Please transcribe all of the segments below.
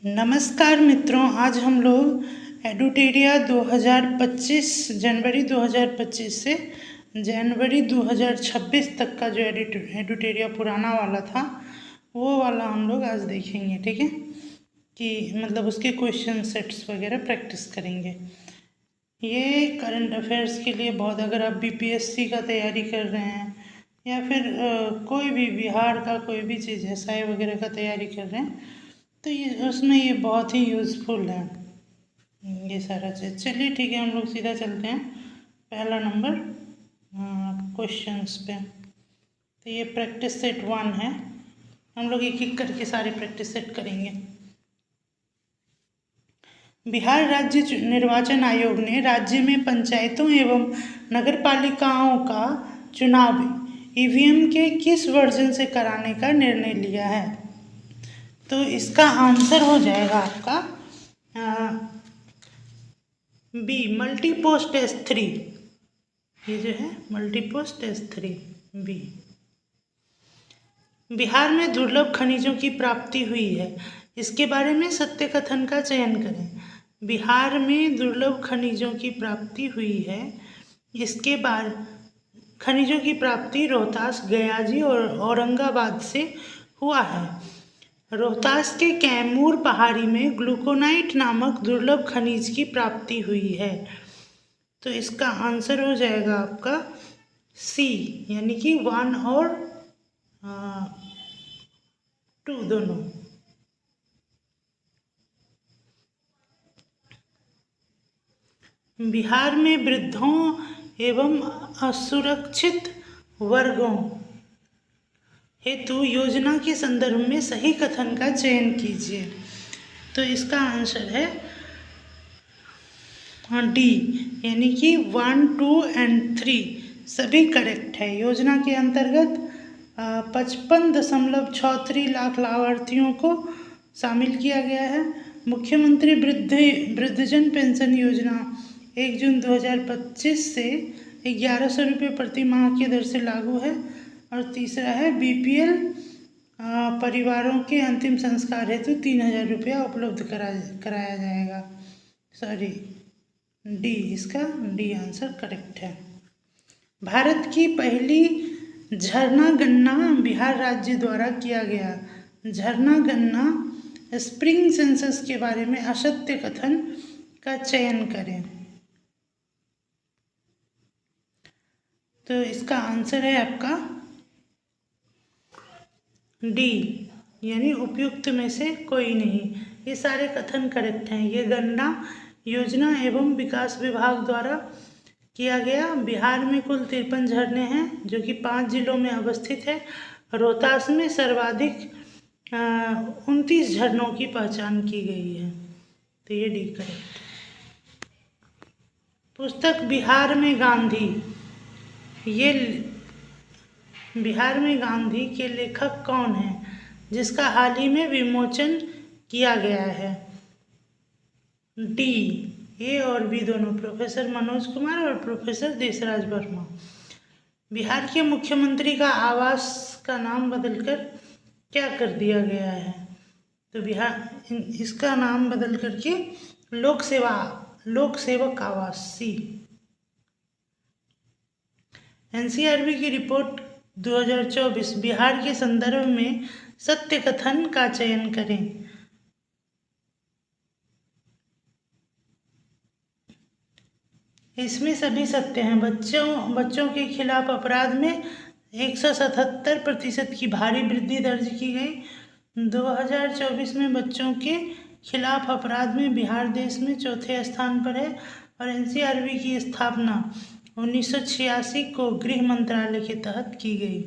नमस्कार मित्रों, आज हम लोग एडुटेरिया 2025 जनवरी 2025 से जनवरी 2026 तक का जो एडुटेरिया पुराना वाला था वो वाला हम लोग आज देखेंगे। ठीक है, कि मतलब उसके क्वेश्चन सेट्स वगैरह प्रैक्टिस करेंगे। ये करंट अफेयर्स के लिए बहुत, अगर आप बीपीएससी का तैयारी कर रहे हैं या फिर कोई भी बिहार का कोई भी चीज़ एसआई वगैरह का तैयारी कर रहे हैं तो ये बहुत ही यूज़फुल है ये सारा चीज़। चलिए ठीक है, हम लोग सीधा चलते हैं पहला नंबर क्वेश्चंस पे। तो ये प्रैक्टिस सेट 1 है, हम लोग एक एक करके सारे प्रैक्टिस सेट करेंगे। बिहार राज्य निर्वाचन आयोग ने राज्य में पंचायतों एवं नगरपालिकाओं का चुनाव ईवीएम के किस वर्जन से कराने का निर्णय लिया है? तो इसका आंसर हो जाएगा आपका बी, मल्टीपोस्ट S3। ये जो है मल्टीपोस्ट S3 बी। बिहार में दुर्लभ खनिजों की प्राप्ति हुई है, इसके बारे में सत्य कथन का चयन करें। बिहार में दुर्लभ खनिजों की प्राप्ति हुई है, इसके बाद खनिजों की प्राप्ति रोहतास, गयाजी और औरंगाबाद से हुआ है। रोहतास के कैमूर पहाड़ी में ग्लूकोनाइट नामक दुर्लभ खनिज की प्राप्ति हुई है। तो इसका आंसर हो जाएगा आपका सी, यानी कि 1 और 2 दोनों। बिहार में वृद्धों एवं असुरक्षित वर्गों हेतु योजना के संदर्भ में सही कथन का चयन कीजिए। तो इसका आंसर है डी, यानी कि 1, 2 एंड 3 सभी करेक्ट है। योजना के अंतर्गत 55.63 लाख लाभार्थियों को शामिल किया गया है। मुख्यमंत्री वृद्धजन पेंशन योजना 1 जून 2025 से 1100 रुपये प्रति माह की दर से लागू है। और तीसरा है बीपीएल परिवारों के अंतिम संस्कार हेतु 3000 रुपया उपलब्ध कराया जाएगा। सॉरी, डी, इसका डी आंसर करेक्ट है। भारत की पहली झरना गणना बिहार राज्य द्वारा किया गया। झरना गणना स्प्रिंग सेंसस के बारे में असत्य कथन का चयन करें। तो इसका आंसर है आपका डी, यानी उपयुक्त में से कोई नहीं। ये सारे कथन करेक्ट हैं। ये गणना योजना एवं विकास विभाग द्वारा किया गया। बिहार में कुल 53 झरने हैं जो कि 5 जिलों में अवस्थित है। रोहतास में सर्वाधिक 29 झरनों की पहचान की गई है। तो ये डी करेक्ट। पुस्तक बिहार में गांधी, ये बिहार में गांधी के लेखक कौन है जिसका हाल ही में विमोचन किया गया है? डी, ए और बी दोनों, प्रोफेसर मनोज कुमार और प्रोफेसर देशराज वर्मा। बिहार के मुख्यमंत्री का आवास का नाम बदलकर क्या कर दिया गया है? तो बिहार इसका नाम बदल करके लोक सेवक आवास, सी। एनसीआरबी की रिपोर्ट 2024 बिहार के संदर्भ में सत्य कथन का चयन करें। इसमें सभी सत्य हैं। बच्चों के खिलाफ अपराध में 177% की भारी वृद्धि दर्ज की गई। 2024 में बच्चों के खिलाफ अपराध में बिहार देश में चौथे स्थान पर है। और एनसीआरबी की स्थापना 1986 को गृह मंत्रालय के तहत की गई।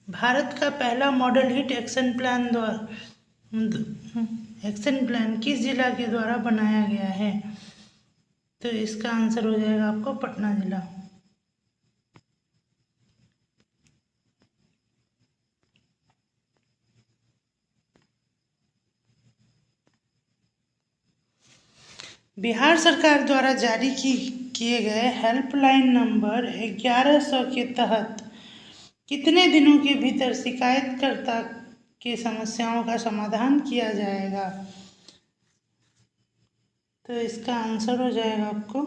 भारत का पहला मॉडल हिट एक्शन प्लान किस जिला के द्वारा बनाया गया है? तो इसका आंसर हो जाएगा आपको पटना जिला। बिहार सरकार द्वारा जारी किए गए हेल्पलाइन नंबर 1100 के तहत कितने दिनों के भीतर शिकायतकर्ता के समस्याओं का समाधान किया जाएगा? तो इसका आंसर हो जाएगा आपको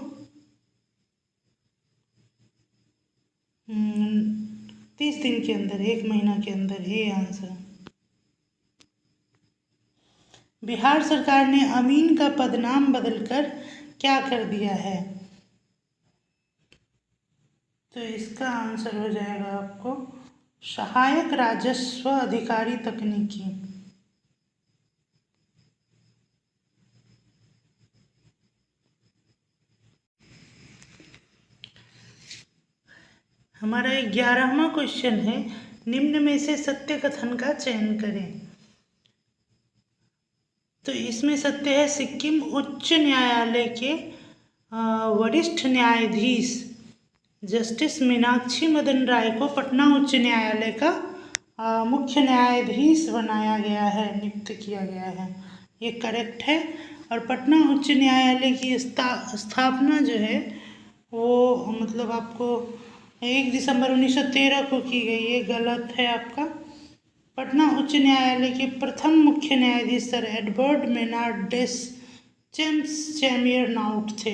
30 दिन के अंदर, 1 महीना के अंदर, ये आंसर। बिहार सरकार ने अमीन का पदनाम बदलकर क्या कर दिया है? तो इसका आंसर हो जाएगा आपको सहायक राजस्व अधिकारी तकनीकी। हमारा 11वां क्वेश्चन है, निम्न में से सत्य कथन का चयन करें। तो इसमें सत्य है, सिक्किम उच्च न्यायालय के वरिष्ठ न्यायाधीश जस्टिस मीनाक्षी मदन राय को पटना उच्च न्यायालय का मुख्य न्यायाधीश बनाया गया है, नियुक्त किया गया है, ये करेक्ट है। और पटना उच्च न्यायालय की स्थापना जो है वो मतलब आपको 1 दिसंबर 1913 को की गई, ये गलत है आपका। पटना उच्च न्यायालय के प्रथम मुख्य न्यायाधीश सर एडवर्ड मेनार्ड डेस चेम्स चैमियर नाउट थे,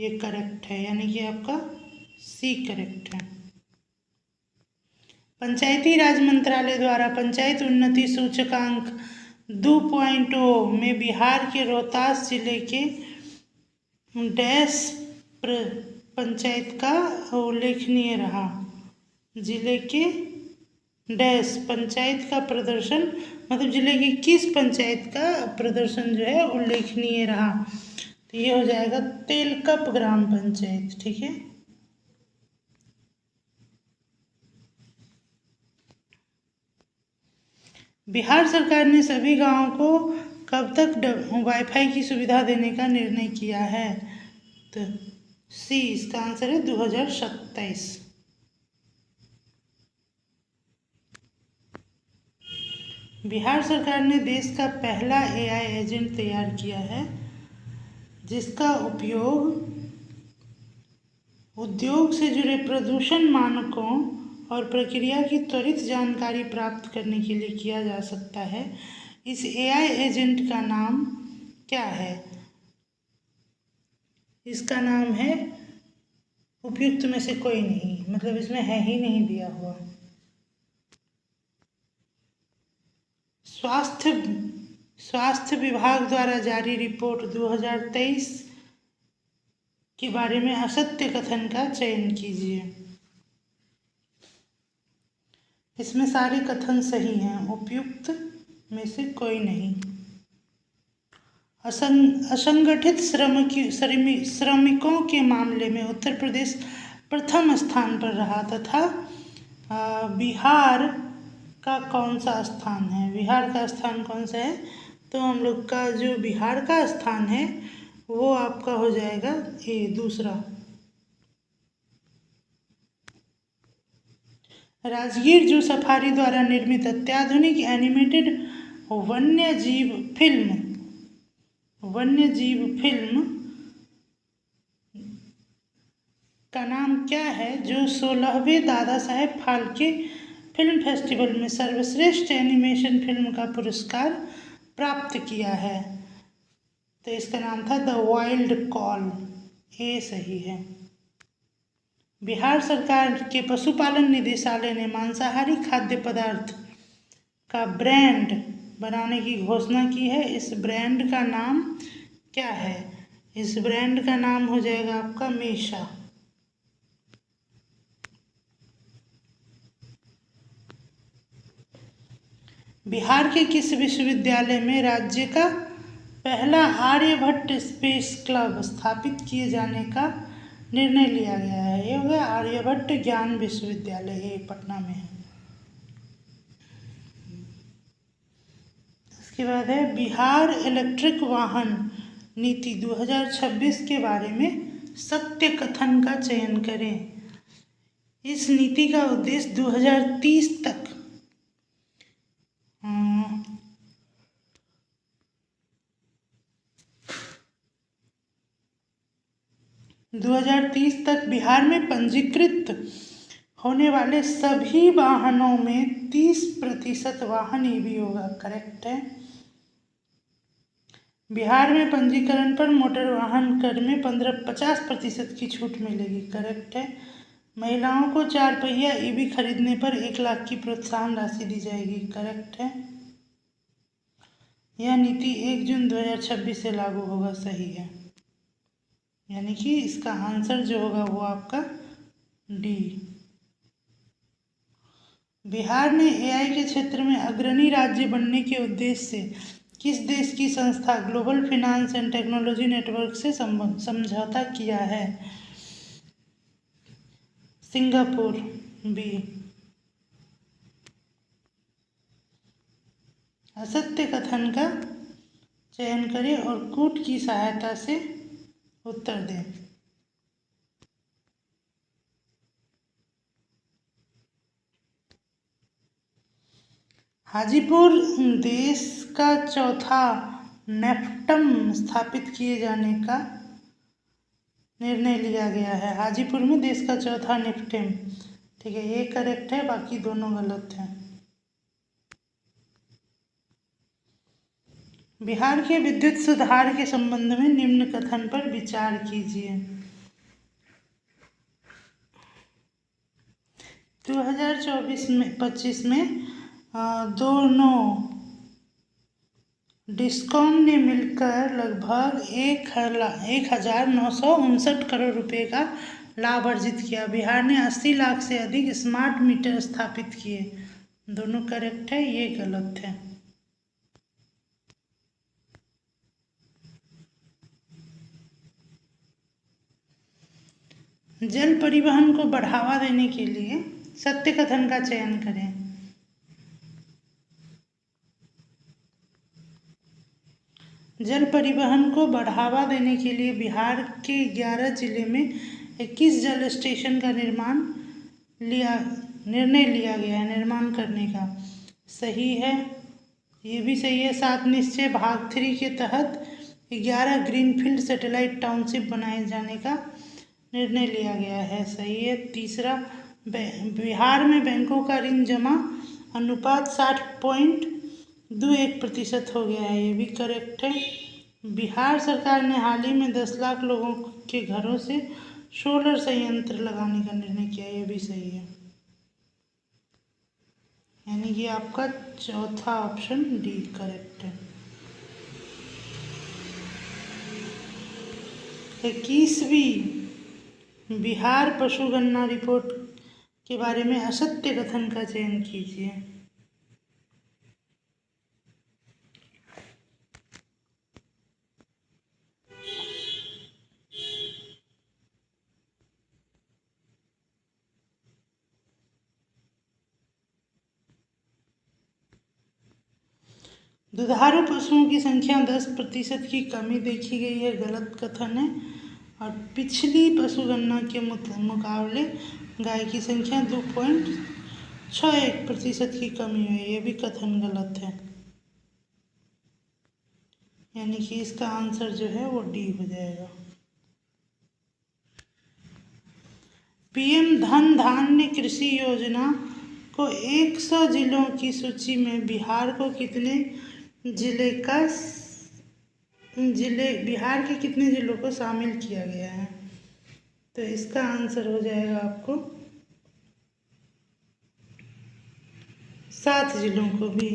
ये करेक्ट है, यानी कि आपका सी करेक्ट है। पंचायती राज मंत्रालय द्वारा पंचायत उन्नति सूचकांक 2.0 में बिहार के रोहतास जिले के डैश पंचायत का उल्लेखनीय रहा। जिले के डैश पंचायत का प्रदर्शन, मतलब जिले की किस पंचायत का प्रदर्शन जो है उल्लेखनीय रहा? तो ये हो जाएगा तेलकप ग्राम पंचायत, ठीक है। बिहार सरकार ने सभी गांवों को कब तक वाईफाई की सुविधा देने का निर्णय किया है? तो सी इसका आंसर है 2027। बिहार सरकार ने देश का पहला AI एजेंट तैयार किया है जिसका उपयोग उद्योग से जुड़े प्रदूषण मानकों और प्रक्रिया की त्वरित जानकारी प्राप्त करने के लिए किया जा सकता है। इस AI एजेंट का नाम क्या है? इसका नाम है उपयुक्त में से कोई नहीं, मतलब इसमें है ही नहीं दिया हुआ। स्वास्थ्य विभाग द्वारा जारी रिपोर्ट 2023 के बारे में असत्य कथन का चयन कीजिए। इसमें सारे कथन सही हैं, उपयुक्त में से कोई नहीं। असंगठित श्रमिकों के मामले में उत्तर प्रदेश प्रथम स्थान पर रहा तथा बिहार का कौन सा स्थान है? बिहार का स्थान कौन सा है? तो हम लोग का जो बिहार का स्थान है वो आपका हो जाएगा ये दूसरा। राजगीर जू सफारी द्वारा निर्मित अत्याधुनिक एनिमेटेड वन्यजीव फिल्म का नाम क्या है जो 16वें दादा साहेब फाल्के फिल्म फेस्टिवल में सर्वश्रेष्ठ एनिमेशन फिल्म का पुरस्कार प्राप्त किया है? तो इसका नाम था द वाइल्ड कॉल, ये सही है। बिहार सरकार के पशुपालन निदेशालय ने मांसाहारी खाद्य पदार्थ का ब्रांड बनाने की घोषणा की है। इस ब्रांड का नाम क्या है? इस ब्रांड का नाम हो जाएगा आपका मेशा। बिहार के किस विश्वविद्यालय में राज्य का पहला आर्यभट्ट स्पेस क्लब स्थापित किए जाने का निर्णय लिया गया है? ये हो गया आर्यभट्ट ज्ञान विश्वविद्यालय, ये पटना में है। इसके बाद है बिहार इलेक्ट्रिक वाहन नीति 2026 के बारे में सत्य कथन का चयन करें। इस नीति का उद्देश्य 2030 तक 2030 तक बिहार में पंजीकृत होने वाले सभी वाहनों में 30% वाहन EV होगा, करेक्ट है। बिहार में पंजीकरण पर मोटर वाहन कर में 50% की छूट मिलेगी। करेक्ट है। महिलाओं को 4 पहिया ईवी खरीदने पर 1 लाख की प्रोत्साहन राशि दी जाएगी। करेक्ट है। यह नीति 1 जून 2026 से लागू होगा। सही है। यानी कि इसका आंसर जो होगा वो आपका डी। बिहार ने एआई के क्षेत्र में अग्रणी राज्य बनने के उद्देश्य से किस देश की संस्था global finance and technology network से समझौता किया है? सिंगापुर। बी। असत्य कथन का चयन करें और कूट की सहायता से उत्तर दें। हाजीपुर देश का चौथा नेफ्टम स्थापित किए जाने का निर्णय लिया गया है। हाजीपुर में देश का चौथा नेफ्टेम। ठीक है, ये करेक्ट है, बाकी दोनों गलत हैं। बिहार के विद्युत सुधार के संबंध में निम्न कथन पर विचार कीजिए। 2024-25 में दोनों डिस्कॉम ने मिलकर लगभग 1,959 करोड़ रुपए का लाभ अर्जित किया। बिहार ने 80 लाख से अधिक स्मार्ट मीटर स्थापित किए। दोनों करेक्ट है, ये गलत है। जल परिवहन को बढ़ावा देने के लिए सत्य कथन का चयन करें। जल परिवहन को बढ़ावा देने के लिए बिहार के 11 जिले में 21 जल स्टेशन का निर्णय लिया गया है निर्माण करने का। सही है, ये भी सही है। 7 निश्चय भाग 3 के तहत 11 ग्रीनफील्ड सैटेलाइट टाउनशिप बनाए जाने का निर्णय लिया गया है। सही है। तीसरा, बिहार में बैंकों का ऋण जमा अनुपात 60.21% हो गया है। ये भी करेक्ट है। बिहार सरकार ने हाल ही में 10 लाख लोगों के घरों से सोलर संयंत्र लगाने का निर्णय किया। ये भी सही है। यानी कि आपका चौथा ऑप्शन डी करेक्ट है। 21वीं बिहार पशुगणना रिपोर्ट के बारे में असत्य कथन का चयन कीजिए। दुधारू पशुओं की संख्या 10% की कमी देखी गई है। गलत कथन है। और पिछली पशुगणना के मुकाबले गाय की संख्या 2.61% की कमी हुई। ये भी कथन गलत है। यानी कि इसका आंसर जो है वो डी हो जाएगा। पीएम धन धान्य कृषि योजना को 100 जिलों की सूची में बिहार के कितने जिलों को शामिल किया गया है? तो इसका आंसर हो जाएगा आपको 7 जिलों को भी।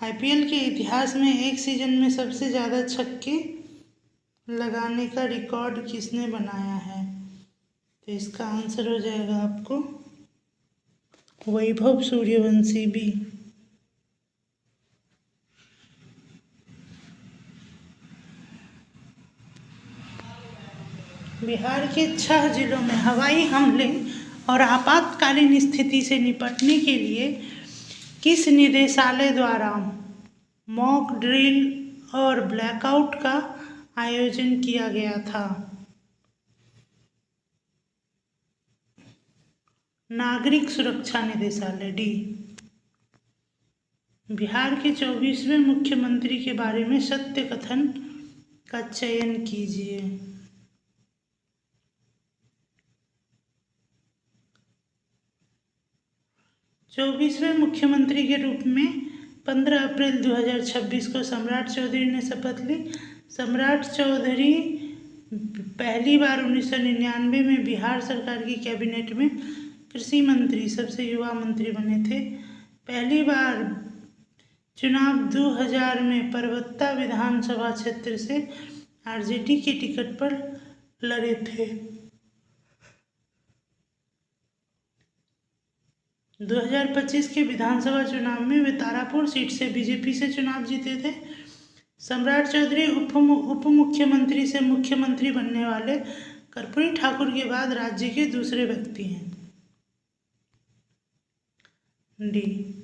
आईपीएल के इतिहास में एक सीजन में सबसे ज़्यादा छक्के लगाने का रिकॉर्ड किसने बनाया है? तो इसका आंसर हो जाएगा आपको वैभव सूर्यवंशी भी। बिहार के 6 जिलों में हवाई हमले और आपातकालीन स्थिति से निपटने के लिए किस निदेशालय द्वारा मॉक ड्रिल और ब्लैकआउट का आयोजन किया गया था? नागरिक सुरक्षा निदेशालय। डी। बिहार के 24वें मुख्यमंत्री के बारे में सत्य कथन का चयन कीजिए। 24वें मुख्यमंत्री के रूप में 15 अप्रैल 2026 को सम्राट चौधरी ने शपथ ली। सम्राट चौधरी पहली बार 1999 में बिहार सरकार की कैबिनेट में कृषि मंत्री, सबसे युवा मंत्री बने थे। पहली बार चुनाव 2000 में परबत्ता विधानसभा क्षेत्र से आरजेडी के टिकट पर लड़े थे। 2025 के विधानसभा चुनाव में वे तारापुर सीट से बीजेपी से चुनाव जीते थे। सम्राट चौधरी उप मुख्यमंत्री से मुख्यमंत्री बनने वाले कर्पूरी ठाकुर के बाद राज्य के दूसरे व्यक्ति हैं। डी,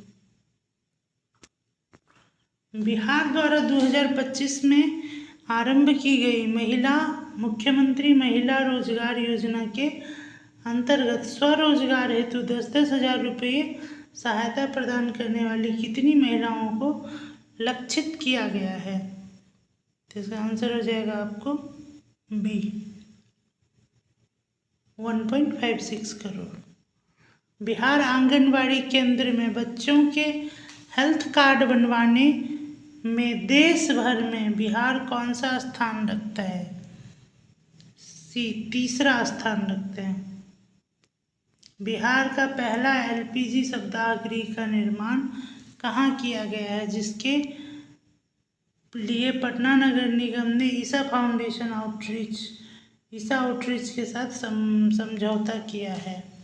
बिहार द्वारा 2025 में आरंभ की गई महिला मुख्यमंत्री महिला रोजगार योजना के अंतर्गत स्वरोजगार हेतु 10-10 हज़ार रुपये सहायता प्रदान करने वाली कितनी महिलाओं को लक्षित किया गया है? तो इसका आंसर हो जाएगा आपको बी, 1.56 करोड़। बिहार आंगनबाड़ी केंद्र में बच्चों के हेल्थ कार्ड बनवाने में देश भर में बिहार कौन सा स्थान रखता है? सी, तीसरा स्थान रखते हैं। बिहार का पहला एलपीजी शवदाह का निर्माण कहाँ किया गया है, जिसके लिए पटना नगर निगम ने ईसा फाउंडेशन आउटरीच के साथ समझौता किया है?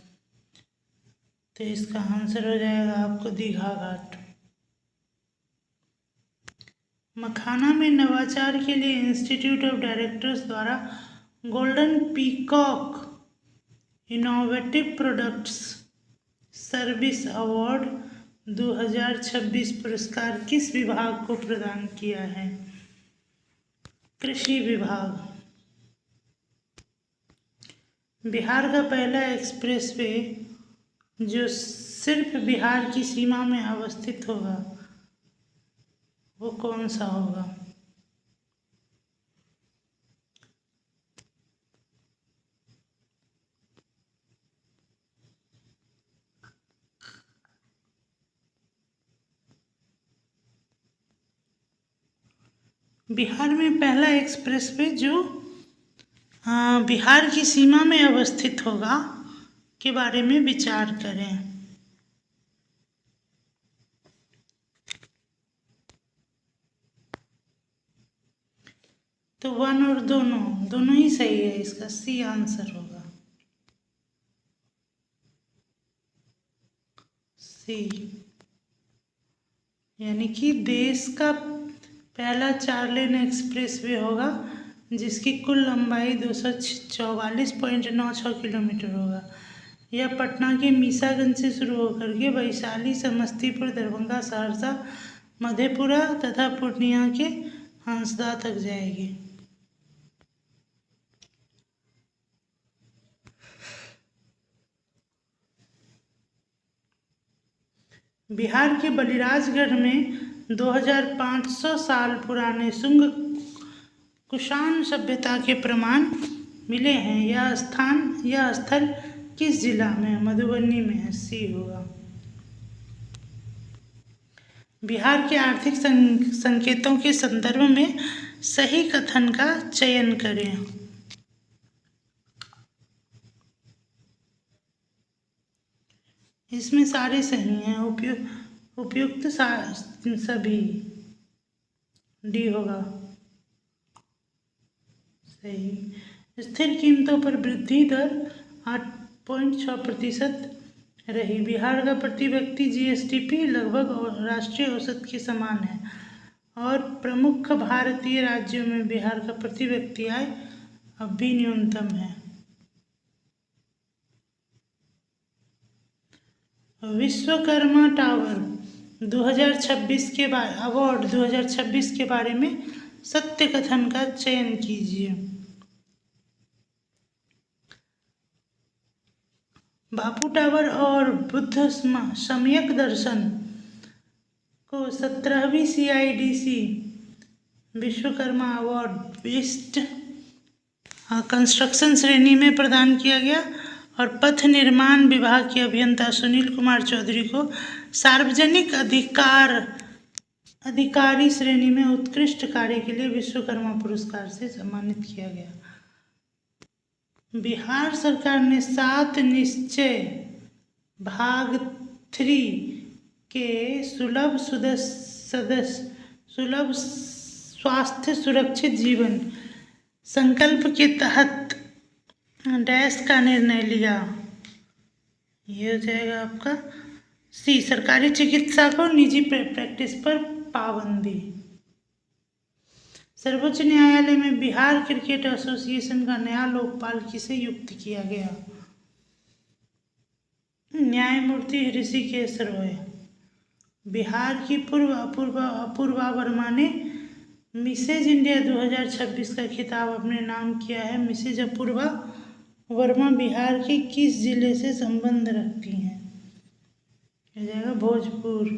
तो इसका आंसर हो जाएगा आपको दीघा घाट। मखाना में नवाचार के लिए इंस्टीट्यूट ऑफ डायरेक्टर्स द्वारा golden peacock innovative products service award 2026 पुरस्कार किस विभाग को प्रदान किया है? कृषि विभाग। बिहार का पहला एक्सप्रेसवे जो सिर्फ बिहार की सीमा में अवस्थित होगा वो कौन सा होगा? बिहार में पहला एक्सप्रेसवे जो बिहार की सीमा में अवस्थित होगा के बारे में विचार करें। तो 1 और दोनों ही सही है, इसका सी आंसर होगा, सी। यानी कि देश का पहला 4 लेन एक्सप्रेसवे होगा जिसकी कुल लंबाई 244.96 किलोमीटर होगा। यह पटना के मीसागंज से शुरू होकर के वैशाली, समस्तीपुर, दरभंगा, सहरसा, मधेपुरा तथा पूर्णिया के हंसदा तक जाएगी। बिहार के बलिराजगढ़ में 2500 साल पुराने शुंग कुषाण सभ्यता के प्रमाण मिले हैं। यह स्थल किस जिला में है? मधुबनी में है, सी होगा। बिहार के आर्थिक संकेतों के संदर्भ में सही कथन का चयन करें। इसमें सारे सही हैं, उपयुक्त सभी। डी होगा सही। स्थिर कीमतों पर वृद्धि दर 8.6% रही। बिहार का प्रति व्यक्ति जीएसडीपी लगभग राष्ट्रीय औसत के समान है और प्रमुख भारतीय राज्यों में बिहार का प्रति व्यक्ति आय अब भी न्यूनतम है। विश्वकर्मा टावर 2026 के अवार्ड 2026 के बारे में सत्य कथन का चयन कीजिए। बापू टावर और बुद्ध सम्यक दर्शन को 17वीं CIDC Vishwakarma award based construction श्रेणी में प्रदान किया गया और पथ निर्माण विभाग के अभियंता सुनील कुमार चौधरी को सार्वजनिक अधिकारी श्रेणी में उत्कृष्ट कार्य के लिए विश्वकर्मा पुरस्कार से सम्मानित किया गया। बिहार सरकार ने 7 निश्चय भाग 3 के सुलभ स्वास्थ्य सुरक्षित जीवन संकल्प के तहत डैश का निर्णय लिया। ये हो जाएगा आपका सी, सरकारी चिकित्सा को निजी प्रैक्टिस पर पाबंदी। सर्वोच्च न्यायालय में बिहार क्रिकेट एसोसिएशन का नया लोकपाल किसे नियुक्त किया गया? न्यायमूर्ति ऋषिकेश रॉय। बिहार की अपूर्वा वर्मा ने मिसेज इंडिया 2026 का खिताब अपने नाम किया है। मिसेज अपूर्वा वर्मा बिहार के किस जिले से संबंध रखती हैं? हो जाएगा भोजपुर।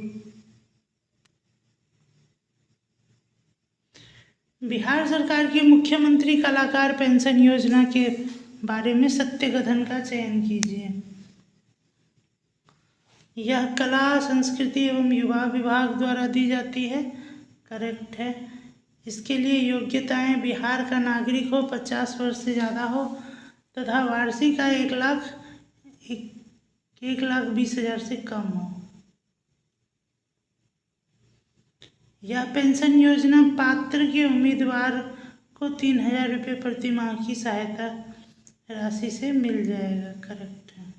बिहार सरकार की मुख्यमंत्री कलाकार पेंशन योजना के बारे में सत्य कथन का चयन कीजिए। यह कला संस्कृति एवं युवा विभाग द्वारा दी जाती है। करेक्ट है। इसके लिए योग्यताएं बिहार का नागरिक हो, 50 वर्ष से ज़्यादा हो तथा वार्षिक आय 1,20,000 से कम हो। यह पेंशन योजना पात्र के उम्मीदवार को 3,000 रुपये प्रति माह की सहायता राशि से मिल जाएगा। करेक्ट है।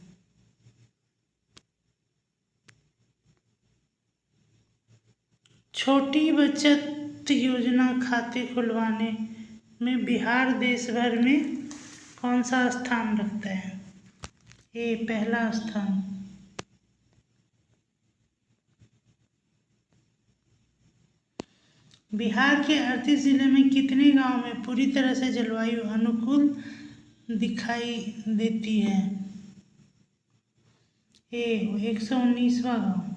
छोटी बचत योजना खाते खुलवाने में बिहार देश भर में कौन सा स्थान रखता है? ए, पहला स्थान। बिहार के 38 जिले में कितने गांव में पूरी तरह से जलवायु अनुकूल दिखाई देती है? ए, 119वां गांव।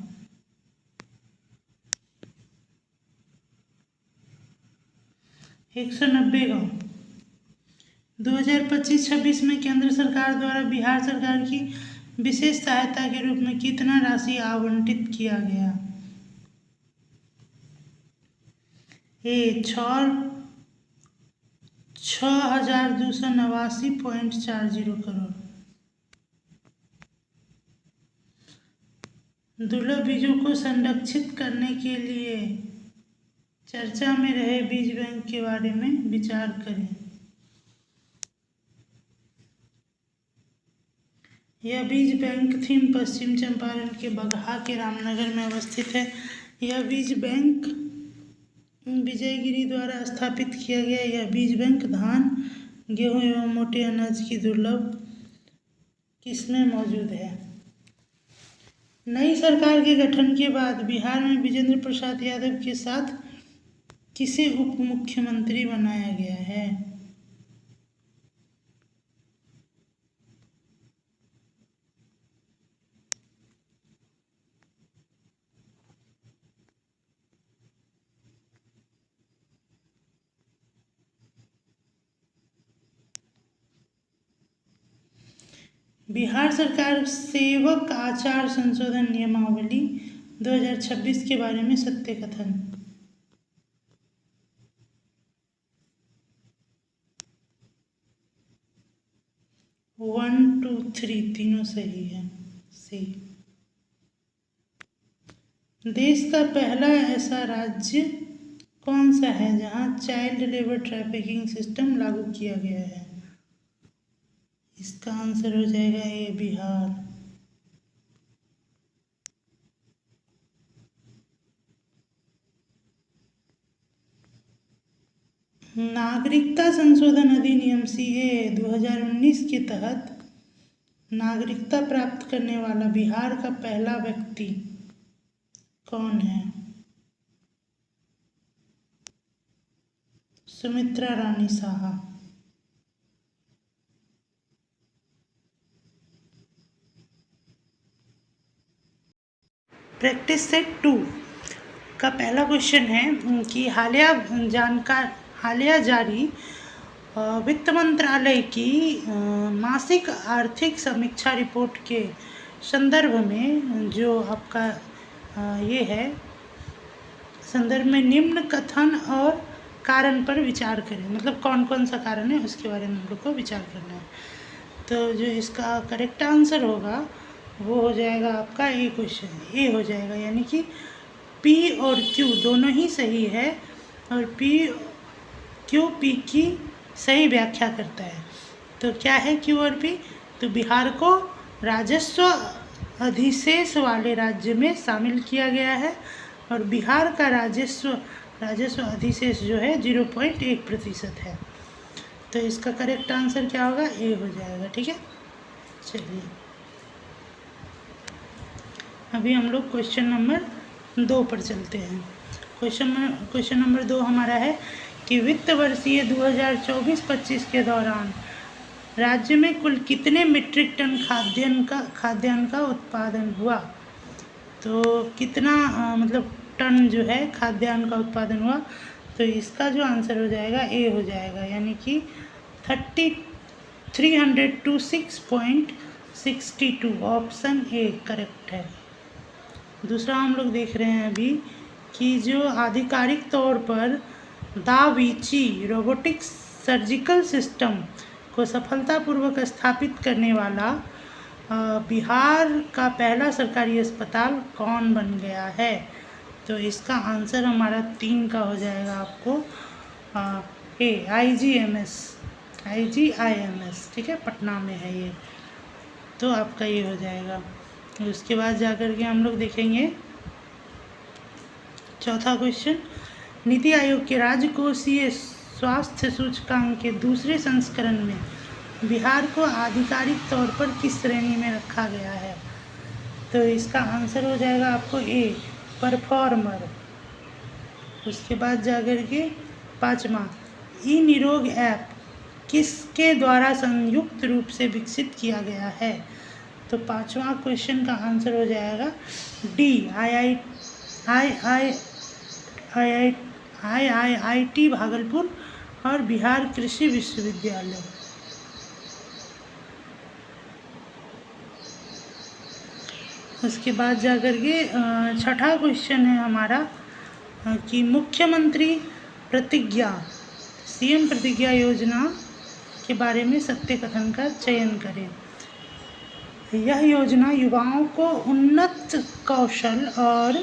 190 गांव। 2025-26 में केंद्र सरकार द्वारा बिहार सरकार की विशेष सहायता के रूप में कितना राशि आवंटित किया गया? ए, 6,289.40 करोड़। दुर्लभ बीजों को संरक्षित करने के लिए चर्चा में रहे बीज बैंक के बारे में विचार करें। यह बीज बैंक थीम पश्चिम चंपारण के बगहा के रामनगर में अवस्थित है। यह बीज बैंक विजयगिरी द्वारा स्थापित किया गया। यह बीज बैंक धान, गेहूं एवं मोटे अनाज की दुर्लभ किस्में मौजूद है। नई सरकार के गठन के बाद बिहार में विजेंद्र प्रसाद यादव के साथ किसे उप मुख्यमंत्री बनाया गया है? बिहार सरकार सेवक आचार संशोधन नियमावली 2026 के बारे में सत्य कथन। 1, 2, 3 तीनों सही है। सी। देश का पहला ऐसा राज्य कौन सा है जहां चाइल्ड लेबर ट्रैफिकिंग सिस्टम लागू किया गया है? इसका आंसर हो जाएगा ए, बिहार। नागरिकता संशोधन अधिनियम सीए 2019 के तहत नागरिकता प्राप्त करने वाला बिहार का पहला व्यक्ति कौन है? सुमित्रा रानी साहा। प्रैक्टिस सेट 2 का पहला क्वेश्चन है कि हालिया जारी वित्त मंत्रालय की मासिक आर्थिक समीक्षा रिपोर्ट के संदर्भ में जो आपका ये है संदर्भ में निम्न कथन और कारण पर विचार करें, मतलब कौन कौन सा कारण है उसके बारे में हम लोग को विचार करना है। तो जो इसका करेक्ट आंसर होगा वो हो जाएगा आपका ए क्वेश्चन, ए हो जाएगा, यानी कि पी और क्यू दोनों ही सही है और क्यू पी की सही व्याख्या करता है। तो क्या है क्यू और पी? तो बिहार को राजस्व अधिशेष वाले राज्य में शामिल किया गया है और बिहार का राजस्व अधिशेष जो है 0.1% है। तो इसका करेक्ट आंसर क्या होगा? ए हो जाएगा। ठीक है, चलिए अभी हम लोग क्वेश्चन नंबर 2 पर चलते हैं। क्वेश्चन नंबर 2 हमारा है कि वित्त वर्षीय 2024-25 के दौरान राज्य में कुल कितने मीट्रिक टन खाद्यान्न का उत्पादन हुआ। तो कितना मतलब टन जो है खाद्यान्न का उत्पादन हुआ, तो इसका जो आंसर हो जाएगा ए हो जाएगा, यानी कि 326.62 ऑप्शन ए करेक्ट है। दूसरा हम लोग देख रहे हैं अभी कि जो आधिकारिक तौर पर da Vinci robotics surgical system को सफलतापूर्वक स्थापित करने वाला बिहार का पहला सरकारी अस्पताल कौन बन गया है। तो इसका आंसर हमारा 3 का हो जाएगा आपको ए IGIMS, ठीक है, पटना में है ये, तो आपका ये हो जाएगा। उसके बाद जाकर के हम लोग देखेंगे चौथा क्वेश्चन, नीति आयोग के राजकोषीय स्वास्थ्य सूचकांक के दूसरे संस्करण में बिहार को आधिकारिक तौर पर किस श्रेणी में रखा गया है। तो इसका आंसर हो जाएगा आपको ए परफॉर्मर। उसके बाद जाकर के 5वां, ई निरोग ऐप किसके द्वारा संयुक्त रूप से विकसित किया गया है। तो 5वां क्वेश्चन का आंसर हो जाएगा डी IIT भागलपुर और बिहार कृषि विश्वविद्यालय। उसके बाद जाकर के 6ठा क्वेश्चन है हमारा कि मुख्यमंत्री प्रतिज्ञा CM प्रतिज्ञा योजना के बारे में सत्य कथन का चयन करें। यह योजना युवाओं को उन्नत कौशल और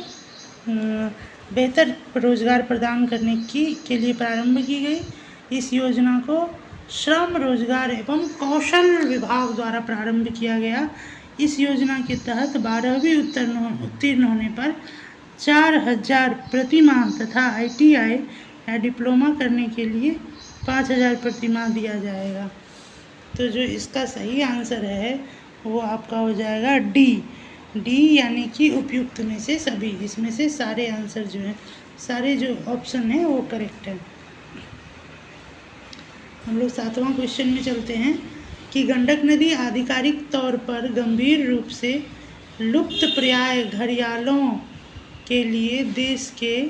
बेहतर रोजगार प्रदान करने के लिए प्रारंभ की गई। इस योजना को श्रम रोजगार एवं कौशल विभाग द्वारा प्रारंभ किया गया। इस योजना के तहत 12वीं उत्तीर्ण होने पर 4,000 प्रति माह तथा ITI या डिप्लोमा करने के लिए 5,000 प्रति माह दिया जाएगा। तो जो इसका सही आंसर है वो आपका हो जाएगा डी यानी कि उपयुक्त में से सभी। इसमें से सारे आंसर जो हैं, सारे जो ऑप्शन हैं वो करेक्ट है। हम लोग 7वां क्वेश्चन में चलते हैं कि गंडक नदी आधिकारिक तौर पर गंभीर रूप से लुप्तप्राय घड़ियालों के लिए देश के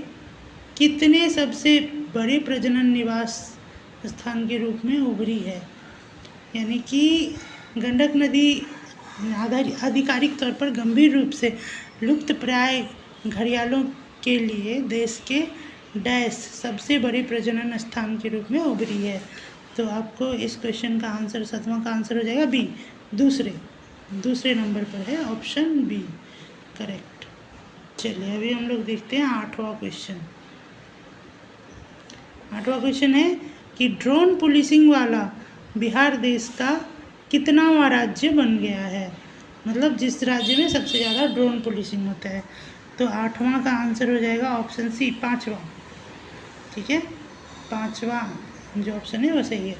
कितने सबसे बड़े प्रजनन निवास स्थान के रूप में उभरी है। यानी कि गंडक नदी आधिकारिक तौर पर गंभीर रूप से लुप्तप्राय घड़ियालों के लिए देश के डैश सबसे बड़े प्रजनन स्थान के रूप में उभरी है। तो आपको इस क्वेश्चन का आंसर 7वां का आंसर हो जाएगा बी, दूसरे नंबर पर है ऑप्शन बी करेक्ट। चलिए अभी हम लोग देखते हैं 8वां क्वेश्चन। 8वां क्वेश्चन है कि ड्रोन पुलिसिंग वाला बिहार देश का कितनावां राज्य बन गया है। मतलब जिस राज्य में सबसे ज़्यादा ड्रोन पुलिसिंग होता है। तो 8वां का आंसर हो जाएगा ऑप्शन सी 5वां। ठीक है, 5वां जो ऑप्शन है वो सही है।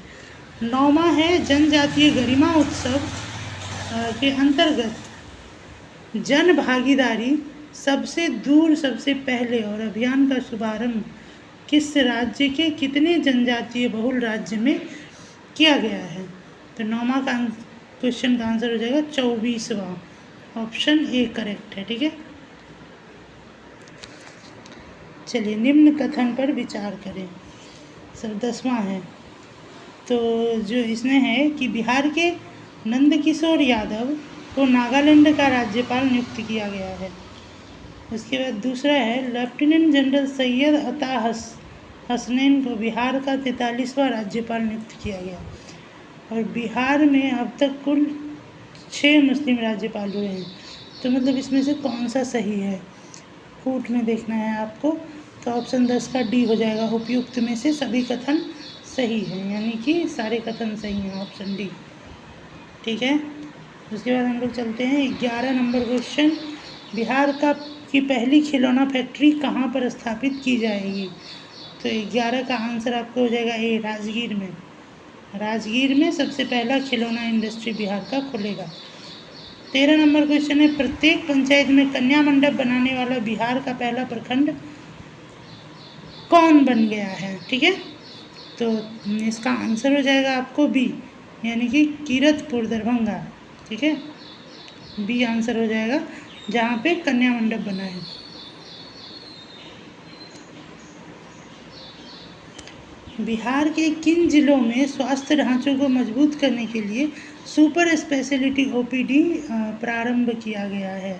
9वां है जनजातीय गरिमा उत्सव के अंतर्गत जन भागीदारी सबसे दूर सबसे पहले और अभियान का शुभारंभ किस राज्य के कितने जनजातीय बहुल राज्य में किया गया है। तो 9वां का क्वेश्चन का आंसर हो जाएगा 24वां, ऑप्शन ए करेक्ट है। ठीक है, चलिए निम्न कथन पर विचार करें। सर 10वां है तो जो इसमें है कि बिहार के नंदकिशोर यादव को नागालैंड का राज्यपाल नियुक्त किया गया है। उसके बाद दूसरा है लेफ्टिनेंट जनरल सैयद अता हसनैन को बिहार का 43वां राज्यपाल नियुक्त किया गया। और बिहार में अब तक कुल 6 मुस्लिम राज्यपाल हुए हैं। तो मतलब इसमें से कौन सा सही है, फूट में देखना है आपको। तो ऑप्शन 10 का डी हो जाएगा, उपयुक्त में से सभी कथन सही है, यानी कि सारे कथन सही हैं, ऑप्शन डी। ठीक है। उसके बाद हम लोग चलते हैं 11 नंबर क्वेश्चन। बिहार की पहली खिलौना फैक्ट्री कहाँ पर स्थापित की जाएगी? तो 11 का आंसर आपको हो जाएगा ए, राजगीर में। राजगीर में सबसे पहला खिलौना इंडस्ट्री बिहार का खुलेगा। 13 नंबर क्वेश्चन है, प्रत्येक पंचायत में कन्या मंडप बनाने वाला बिहार का पहला प्रखंड कौन बन गया है? ठीक है, तो इसका आंसर हो जाएगा आपको बी, यानी कि कीरतपुर, दरभंगा। ठीक है, बी आंसर हो जाएगा, जहाँ पे कन्या मंडप बना है। बिहार के किन जिलों में स्वास्थ्य ढांचों को मजबूत करने के लिए सुपर स्पेशलिटी ओपीडी प्रारंभ किया गया है?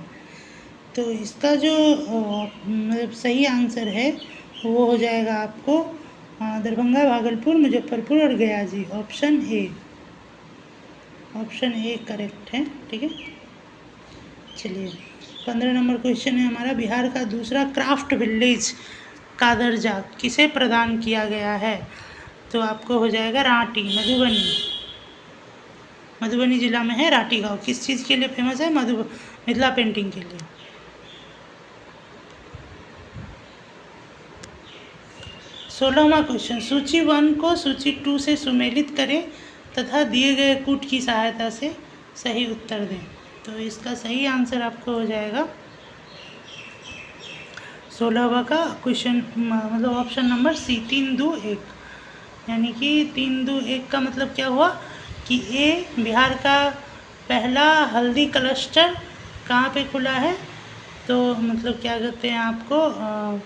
तो इसका जो मतलब सही आंसर है वो हो जाएगा आपको दरभंगा, भागलपुर, मुजफ्फरपुर और Gaya ji, option A. Option A correct है। ठीक है, चलिए 15 नंबर क्वेश्चन है हमारा, बिहार का दूसरा क्राफ्ट विलेज का दर्जा किसे प्रदान किया गया है? तो आपको हो जाएगा रांटी, मधुबनी जिला में है रांटी गांव। किस चीज़ के लिए फेमस है? मिथिला पेंटिंग के लिए। 16वां क्वेश्चन, सूची 1 को सूची 2 से सुमेलित करें तथा दिए गए कूट की सहायता से सही उत्तर दें। तो इसका सही आंसर आपको हो जाएगा 16वां का क्वेश्चन, मतलब ऑप्शन नंबर सी, 3, 2, 1। यानी कि 3, 2, 1 का मतलब क्या हुआ कि ए, बिहार का पहला हल्दी क्लस्टर कहाँ पे खुला है? तो मतलब क्या कहते हैं आपको,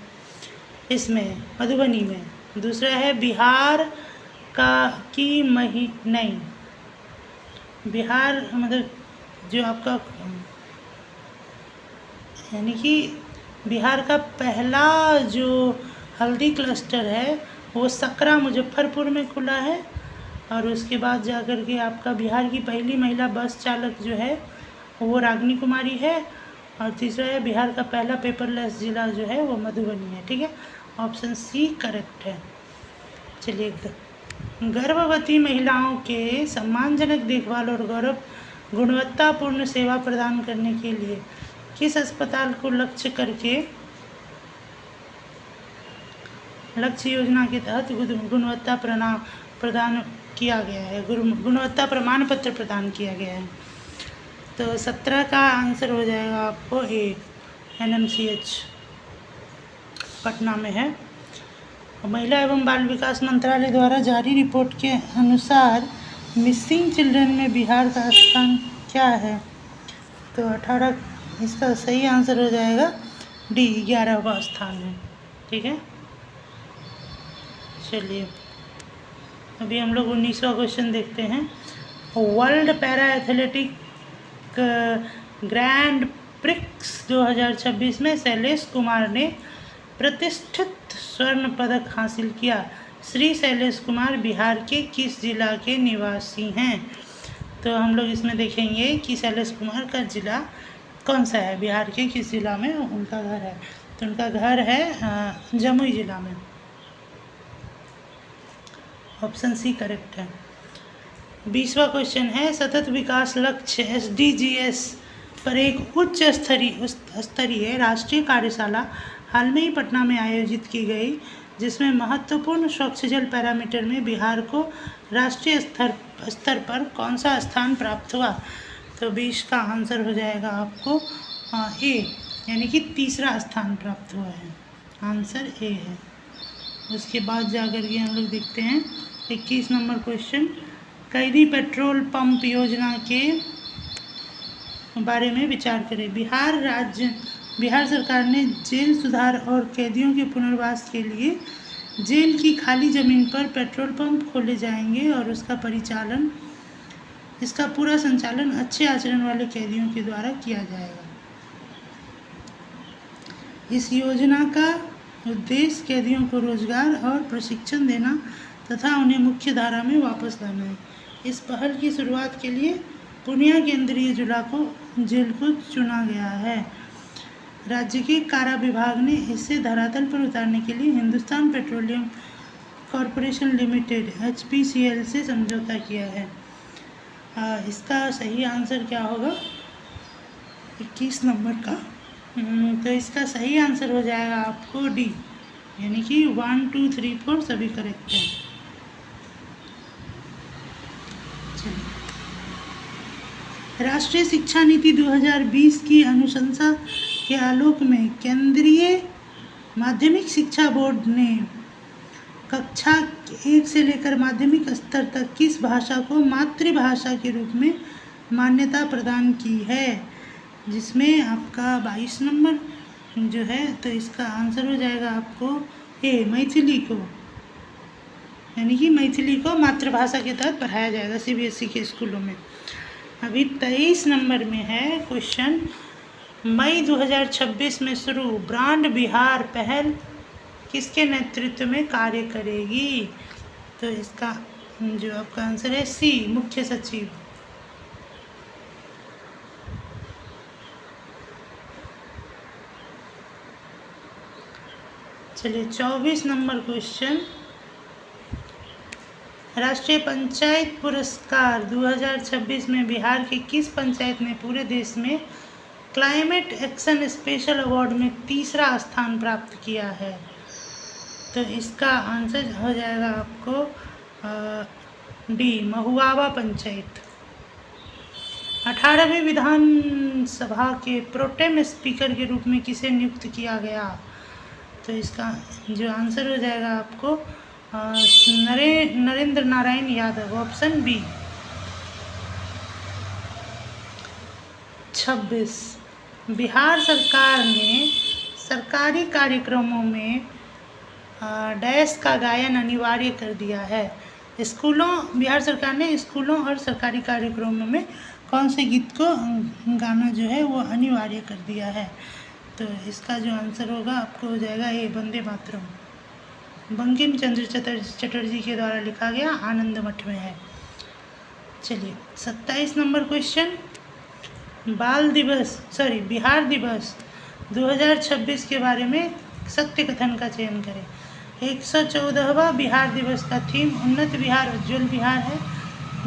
इसमें मधुबनी में। दूसरा है बिहार का नहीं, बिहार मतलब जो आपका, यानी कि बिहार का पहला जो हल्दी क्लस्टर है वो सकरा, मुजफ्फरपुर में खुला है। और उसके बाद जाकर के आपका बिहार की पहली महिला बस चालक जो है वो रागिनी कुमारी है। और तीसरा है बिहार का पहला पेपरलेस जिला जो है वो मधुबनी है। ठीक है, ऑप्शन सी करेक्ट है। चलिए, गर्भवती महिलाओं के सम्मानजनक देखभाल और गुणवत्तापूर्ण सेवा प्रदान करने के लिए किस अस्पताल को लक्ष्य योजना के तहत गुणवत्ता प्रदान किया गया है, गुणवत्ता प्रमाण पत्र प्रदान किया गया है? तो 17 का आंसर हो जाएगा आपको ए, NMCH पटना में है। महिला एवं बाल विकास मंत्रालय द्वारा जारी रिपोर्ट के अनुसार मिसिंग चिल्ड्रन में बिहार का स्थान क्या है? तो 18, इसका सही आंसर हो जाएगा डी, 11वां स्थान है। ठीक है, चलिए अभी हम लोग 19वां क्वेश्चन देखते हैं। World para athletic grand prix 2026 में शैलेश कुमार ने प्रतिष्ठित स्वर्ण पदक हासिल किया। श्री शैलेश कुमार बिहार के किस जिला के निवासी हैं? तो हम लोग इसमें देखेंगे कि शैलेश कुमार का जिला कौन सा है, बिहार के किस जिला में उनका घर है? तो उनका घर है जमुई जिला में, ऑप्शन सी करेक्ट है। 20वां क्वेश्चन है, सतत विकास लक्ष्य SDGs पर एक उच्च स्तरीय राष्ट्रीय कार्यशाला हाल में ही पटना में आयोजित की गई, जिसमें महत्वपूर्ण स्वच्छ जल पैरामीटर में बिहार को राष्ट्रीय स्तर पर कौन सा स्थान प्राप्त हुआ? तो 20 का आंसर हो जाएगा आपको ए, यानी कि 3रा स्थान प्राप्त हुआ है, आंसर ए है। उसके बाद जाकर के हम लोग देखते हैं 21 नंबर क्वेश्चन, कैदी पेट्रोल पंप योजना के बारे में विचार करें। बिहार सरकार ने जेल सुधार और कैदियों के पुनर्वास के लिए जेल की खाली ज़मीन पर पेट्रोल पंप खोले जाएंगे और इसका पूरा संचालन अच्छे आचरण वाले कैदियों के द्वारा किया जाएगा। इस योजना का उद्देश्य कैदियों को रोजगार और प्रशिक्षण देना तथा उन्हें मुख्य धारा में वापस लाना है। इस पहल की शुरुआत के लिए पूर्णिया केंद्रीय जेल को चुना गया है। राज्य के कारा विभाग ने इसे धरातल पर उतारने के लिए Hindustan petroleum corporation limited HPCL से समझौता किया है। इसका सही आंसर क्या होगा? 21 नंबर का। तो इसका सही आंसर हो जाएगा आपको डी, यानी कि 1 2 3 4 सभी करेक्ट हैं। चलिए, राष्ट्रीय शिक्षा नीति 2020 की अनुशंसा के आलोक में केंद्रीय माध्यमिक शिक्षा बोर्ड ने कक्षा 1 से लेकर माध्यमिक स्तर तक किस भाषा को मातृभाषा के रूप में मान्यता प्रदान की है, जिसमें आपका 22 नंबर जो है, तो इसका आंसर हो जाएगा आपको ए, मैथिली को, यानी कि मैथिली को मातृभाषा के तहत पढ़ाया जाएगा CBSE के स्कूलों में। अभी 23 नंबर में है क्वेश्चन, मई 2026 में शुरू ब्रांड बिहार पहल किसके नेतृत्व में कार्य करेगी? तो इसका जो आपका आंसर है सी, मुख्य सचिव। चलिए 24 नंबर क्वेश्चन, राष्ट्रीय पंचायत पुरस्कार 2026 में बिहार की किस पंचायत ने पूरे देश में क्लाइमेट एक्शन स्पेशल अवार्ड में तीसरा स्थान प्राप्त किया है? तो इसका आंसर हो जाएगा आपको डी, महुआवा पंचायत। 18वीं विधानसभा के प्रोटेम स्पीकर के रूप में किसे नियुक्त किया गया? तो इसका जो आंसर हो जाएगा आपको नरेंद्र नारायण यादव, ऑप्शन बी। 26, बिहार सरकार ने सरकारी कार्यक्रमों में डैश का गायन अनिवार्य कर दिया है। बिहार सरकार ने स्कूलों और सरकारी कार्यक्रमों में कौन से गीत को गाना जो है वो अनिवार्य कर दिया है? तो इसका जो आंसर होगा आपको हो जाएगा ए, वंदे मातरम। बंकिम चंद्र चटर्जी के द्वारा लिखा गया, आनंद मठ में है। चलिए 27 नंबर क्वेश्चन, बिहार दिवस 2026 के बारे में सत्य कथन का चयन करें। 114वां बिहार दिवस का थीम उन्नत बिहार उज्ज्वल बिहार है।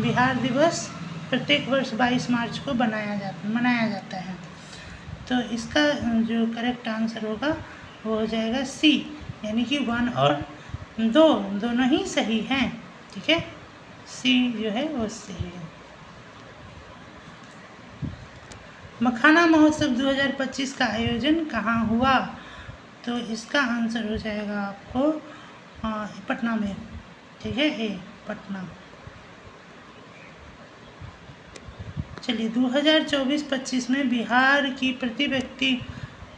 बिहार दिवस प्रत्येक वर्ष 22 मार्च को मनाया जाता है। तो इसका जो करेक्ट आंसर होगा वो हो जाएगा सी, यानी कि 1 और 2 दोनों ही सही हैं। ठीक है, सी जो है वो सही है। मखाना महोत्सव 2025 का आयोजन कहाँ हुआ? तो इसका आंसर हो जाएगा आपको पटना में। ठीक है, ए, पटना। चलिए 2024-25 में बिहार की प्रति व्यक्ति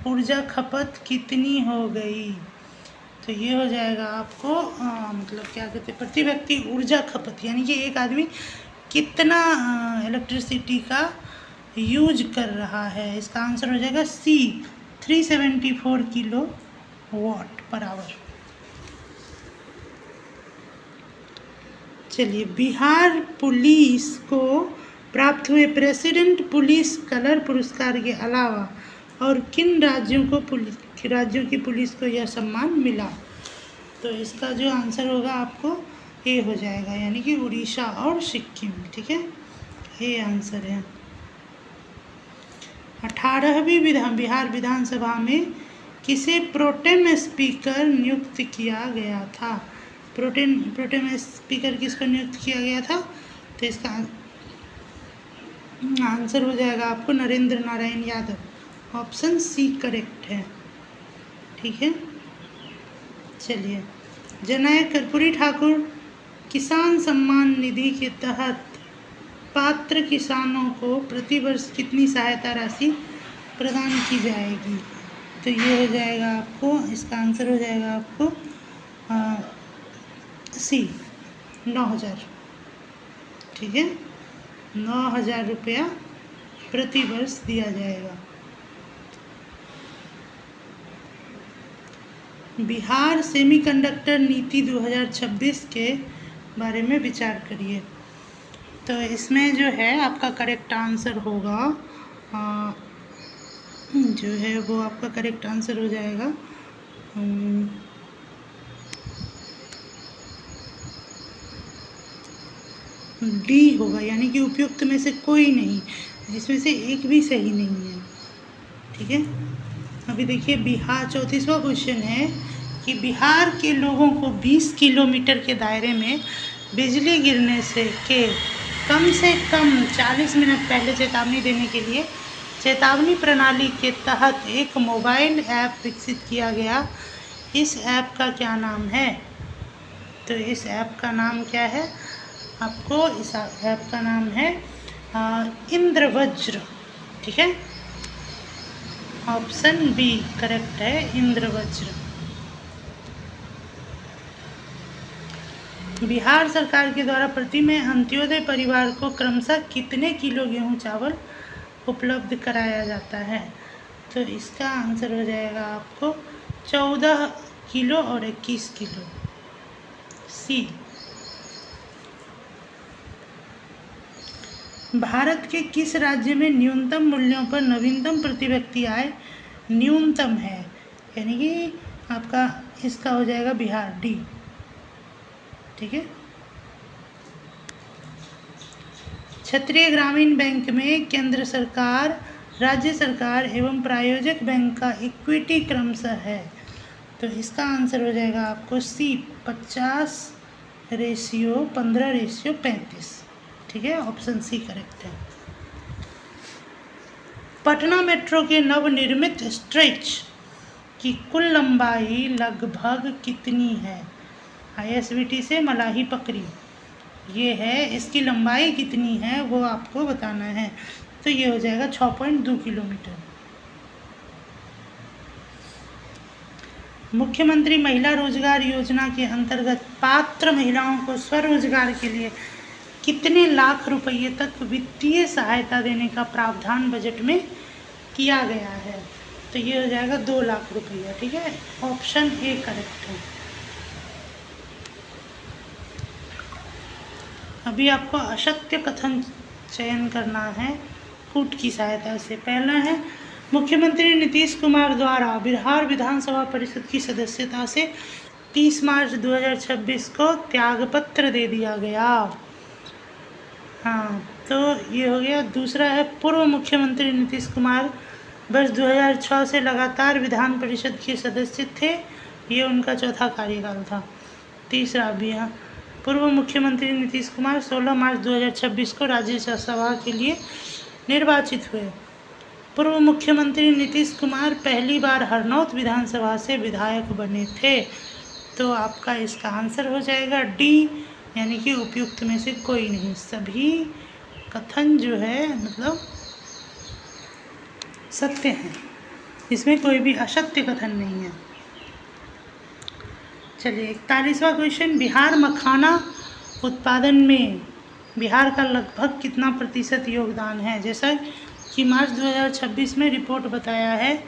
ऊर्जा खपत कितनी हो गई? तो ये हो जाएगा आपको मतलब क्या कहते हैं, प्रति व्यक्ति ऊर्जा खपत, यानी कि एक आदमी कितना इलेक्ट्रिसिटी का यूज कर रहा है। इसका आंसर हो जाएगा सी, 374 किलो वाट पर आवर। चलिए, बिहार पुलिस को प्राप्त हुए प्रेसिडेंट पुलिस कलर पुरस्कार के अलावा और किन राज्यों की पुलिस को यह सम्मान मिला? तो इसका जो आंसर होगा आपको ए हो जाएगा, यानी कि उड़ीसा और सिक्किम। ठीक है, ये आंसर है। 18वीं बिहार विधानसभा में किसे प्रोटेम स्पीकर नियुक्त किया गया था? प्रोटेम स्पीकर किसको नियुक्त किया गया था? तो इसका आंसर हो जाएगा आपको Narendra Narayan Yadav, option C correct है। ठीक है, चलिए, जननायक कर्पूरी ठाकुर किसान सम्मान निधि के तहत पात्र किसानों को प्रतिवर्ष कितनी सहायता राशि प्रदान की जाएगी? तो ये हो जाएगा आपको, इसका आंसर हो जाएगा आपको सी 9,000, ठीक है, 9,000 रुपया प्रति वर्ष दिया जाएगा। बिहार सेमीकंडक्टर नीति 2026 के बारे में विचार करिए। तो इसमें जो है आपका करेक्ट आंसर होगा, जो है वो आपका करेक्ट आंसर हो जाएगा डी होगा, यानी कि उपयुक्त में से कोई नहीं, इसमें से एक भी सही नहीं है, ठीक है। अभी देखिए बिहार, 34वां क्वेश्चन है कि बिहार के लोगों को 20 किलोमीटर के दायरे में बिजली गिरने से कम 40 मिनट पहले चेतावनी देने के लिए चेतावनी प्रणाली के तहत एक मोबाइल ऐप विकसित किया गया। इस ऐप का क्या नाम है? तो इस ऐप का नाम क्या है? आपको इस ऐप का नाम है इंद्रवज्र, ठीक है, ऑप्शन बी करेक्ट है, इंद्रवज्र। बिहार सरकार के द्वारा प्रति में अंत्योदय परिवार को क्रमशः कितने किलो गेहूं चावल उपलब्ध कराया जाता है? तो इसका आंसर हो जाएगा आपको 14 किलो और 21 किलो, सी। भारत के किस राज्य में न्यूनतम मूल्यों पर नवीनतम प्रति व्यक्ति आय न्यूनतम है? यानी कि आपका इसका हो जाएगा बिहार, डी, ठीक है। क्षेत्रीय ग्रामीण बैंक में केंद्र सरकार, राज्य सरकार एवं प्रायोजक बैंक का इक्विटी क्रमशः है। तो इसका आंसर हो जाएगा आपको सी, 50:15:35, ठीक है, ऑप्शन सी करेक्ट है। पटना मेट्रो के नवनिर्मित स्ट्रेच की कुल लंबाई लगभग कितनी है? ISBT से मलाही पकड़ी ये है, इसकी लंबाई कितनी है वो आपको बताना है। तो ये हो जाएगा 6.2 किलोमीटर। मुख्यमंत्री महिला रोजगार योजना के अंतर्गत पात्र महिलाओं को स्वरोजगार के लिए कितने लाख रुपए तक वित्तीय सहायता देने का प्रावधान बजट में किया गया है? तो ये हो जाएगा 2 लाख रुपया, ठीक है, ऑप्शन ए करेक्ट है। अभी आपको असत्य कथन चयन करना है कूट की सहायता से। पहला है मुख्यमंत्री नीतीश कुमार द्वारा बिहार विधानसभा परिषद की सदस्यता से 30 मार्च 2026 को त्यागपत्र दे दिया गया। हाँ, तो ये हो गया। दूसरा है पूर्व मुख्यमंत्री नीतीश कुमार वर्ष 2006 से लगातार विधान परिषद के सदस्य थे, ये उनका चौथा कार्यकाल था। तीसरा भी है पूर्व मुख्यमंत्री नीतीश कुमार 16 मार्च 2026 को राज्यसभा के लिए निर्वाचित हुए। पूर्व मुख्यमंत्री नीतीश कुमार पहली बार हरनौत विधानसभा से विधायक बने थे। तो आपका इसका आंसर हो जाएगा डी, यानी कि उपयुक्त में से कोई नहीं। सभी कथन जो है मतलब सत्य हैं, इसमें कोई भी असत्य कथन नहीं है। चलिए 41वां क्वेश्चन, बिहार मखाना उत्पादन में बिहार का लगभग कितना प्रतिशत योगदान है? जैसा कि मार्च 2026 में रिपोर्ट बताया है,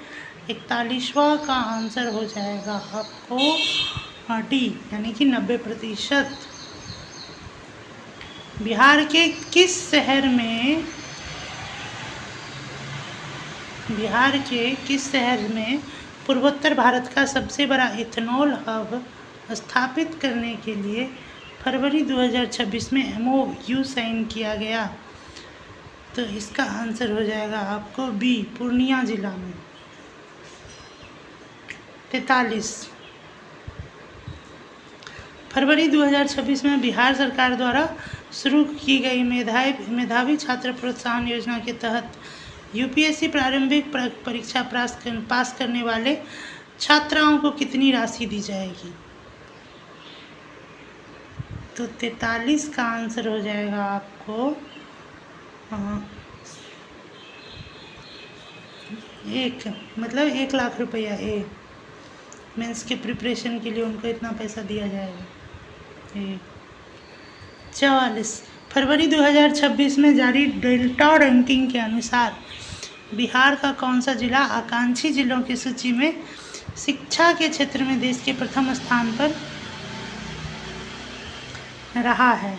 41वां का आंसर हो जाएगा आपको डी, यानी कि 90%। बिहार के किस शहर में पूर्वोत्तर भारत का सबसे बड़ा इथेनॉल हब स्थापित करने के लिए फरवरी 2026 में MOU साइन किया गया? तो इसका आंसर हो जाएगा आपको बी, पूर्णिया जिला में। 43 फरवरी 2026 में बिहार सरकार द्वारा शुरू की गई मेधावी छात्र प्रोत्साहन योजना के तहत UPSC प्रारंभिक परीक्षा पास करने वाले छात्राओं को कितनी राशि दी जाएगी? तो 43 का आंसर हो जाएगा आपको 1 लाख रुपया, मेंस के प्रिपरेशन के लिए उनको इतना पैसा दिया जाएगा। 44 फरवरी 2026 में जारी डेल्टा रैंकिंग के अनुसार बिहार का कौन सा जिला आकांक्षी जिलों की सूची में शिक्षा के क्षेत्र में देश के प्रथम स्थान पर रहा है?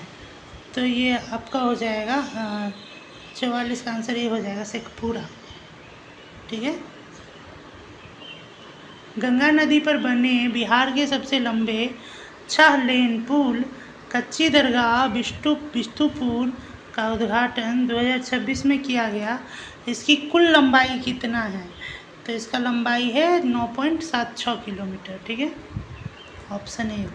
तो ये आपका हो जाएगा 44 का आंसर ये हो जाएगा शेखपुरा। ठीक है। गंगा नदी पर बने बिहार के सबसे लंबे 6 लेन पुल कच्ची दरगाह बिष्टुपुर का उद्घाटन 2026 में किया गया। इसकी कुल लंबाई कितना है? तो इसका लंबाई है 9.76 किलोमीटर। ठीक है, ऑप्शन ए।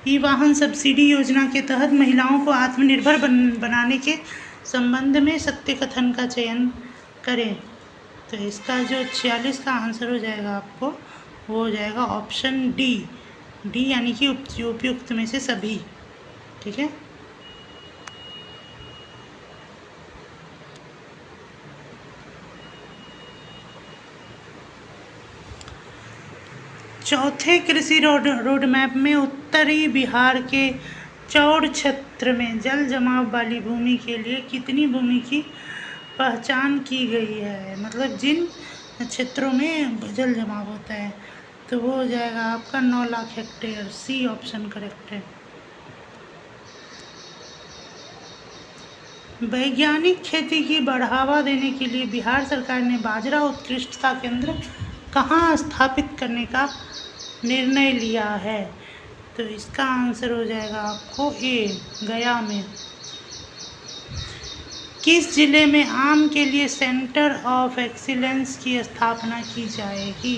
ई वाहन सब्सिडी योजना के तहत महिलाओं को आत्मनिर्भर बनाने के संबंध में सत्य कथन का चयन करें। तो इसका जो 46 का आंसर हो जाएगा आपको, वो हो जाएगा ऑप्शन डी यानी कि उपयुक्त में से सभी। ठीक है। चौथे कृषि रोड मैप में उत्तरी बिहार के चौड़ क्षेत्र में जल जमाव वाली भूमि के लिए कितनी भूमि की पहचान की गई है? मतलब जिन क्षेत्रों में जल जमाव होता है, तो वो हो जाएगा आपका 9 lakh hectare. C option correct है। वैज्ञानिक खेती की बढ़ावा देने के लिए बिहार सरकार ने बाजरा उत्कृष्टता केंद्र कहाँ स्थापित करने का निर्णय लिया है? तो इसका आंसर हो जाएगा आपको ए, गया में। किस जिले में आम के लिए सेंटर ऑफ एक्सीलेंस की स्थापना की जाएगी?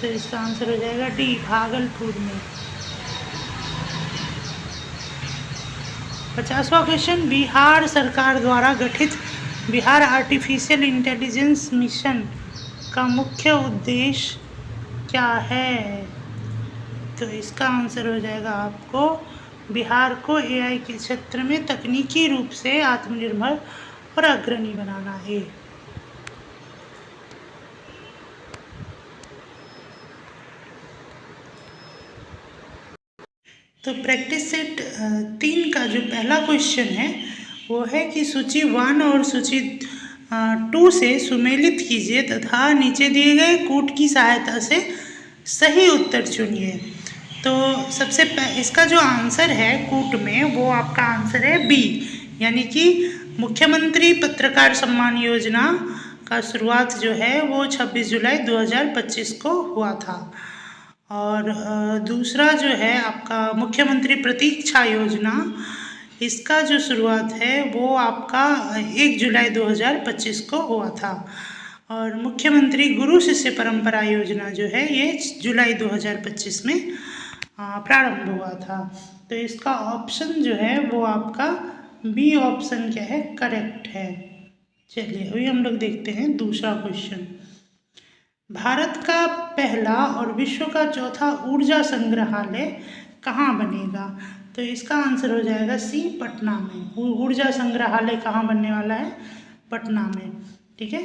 तो इसका आंसर हो जाएगा डी, भागलपुर में। 50वां क्वेश्चन, बिहार सरकार द्वारा गठित बिहार आर्टिफिशियल इंटेलिजेंस मिशन का मुख्य उद्देश्य क्या है? तो इसका आंसर हो जाएगा आपको बिहार को एआई के क्षेत्र में तकनीकी रूप से आत्मनिर्भर और अग्रणी बनाना है। तो प्रैक्टिस सेट 3 का जो पहला क्वेश्चन है वो है कि सूची 1 और सूची 2 से सुमेलित कीजिए तथा नीचे दिए गए कूट की सहायता से सही उत्तर चुनिए। तो सबसे इसका जो आंसर है कूट में, वो आपका आंसर है बी, यानी कि मुख्यमंत्री पत्रकार सम्मान योजना का शुरुआत जो है वो 26 जुलाई 2025 को हुआ था। और दूसरा जो है आपका मुख्यमंत्री प्रतीक्षा योजना, इसका जो शुरुआत है वो आपका 1 जुलाई 2025 को हुआ था। और मुख्यमंत्री गुरु शिष्य परंपरा योजना जो है ये जुलाई 2025 में प्रारंभ हुआ था। तो इसका ऑप्शन जो है वो आपका बी ऑप्शन क्या है, करेक्ट है। चलिए अभी हम लोग देखते हैं दूसरा क्वेश्चन। भारत का पहला और विश्व का चौथा ऊर्जा संग्रहालय कहाँ बनेगा? तो इसका आंसर हो जाएगा सी, पटना में। ऊर्जा संग्रहालय कहाँ बनने वाला है? पटना में। ठीक है।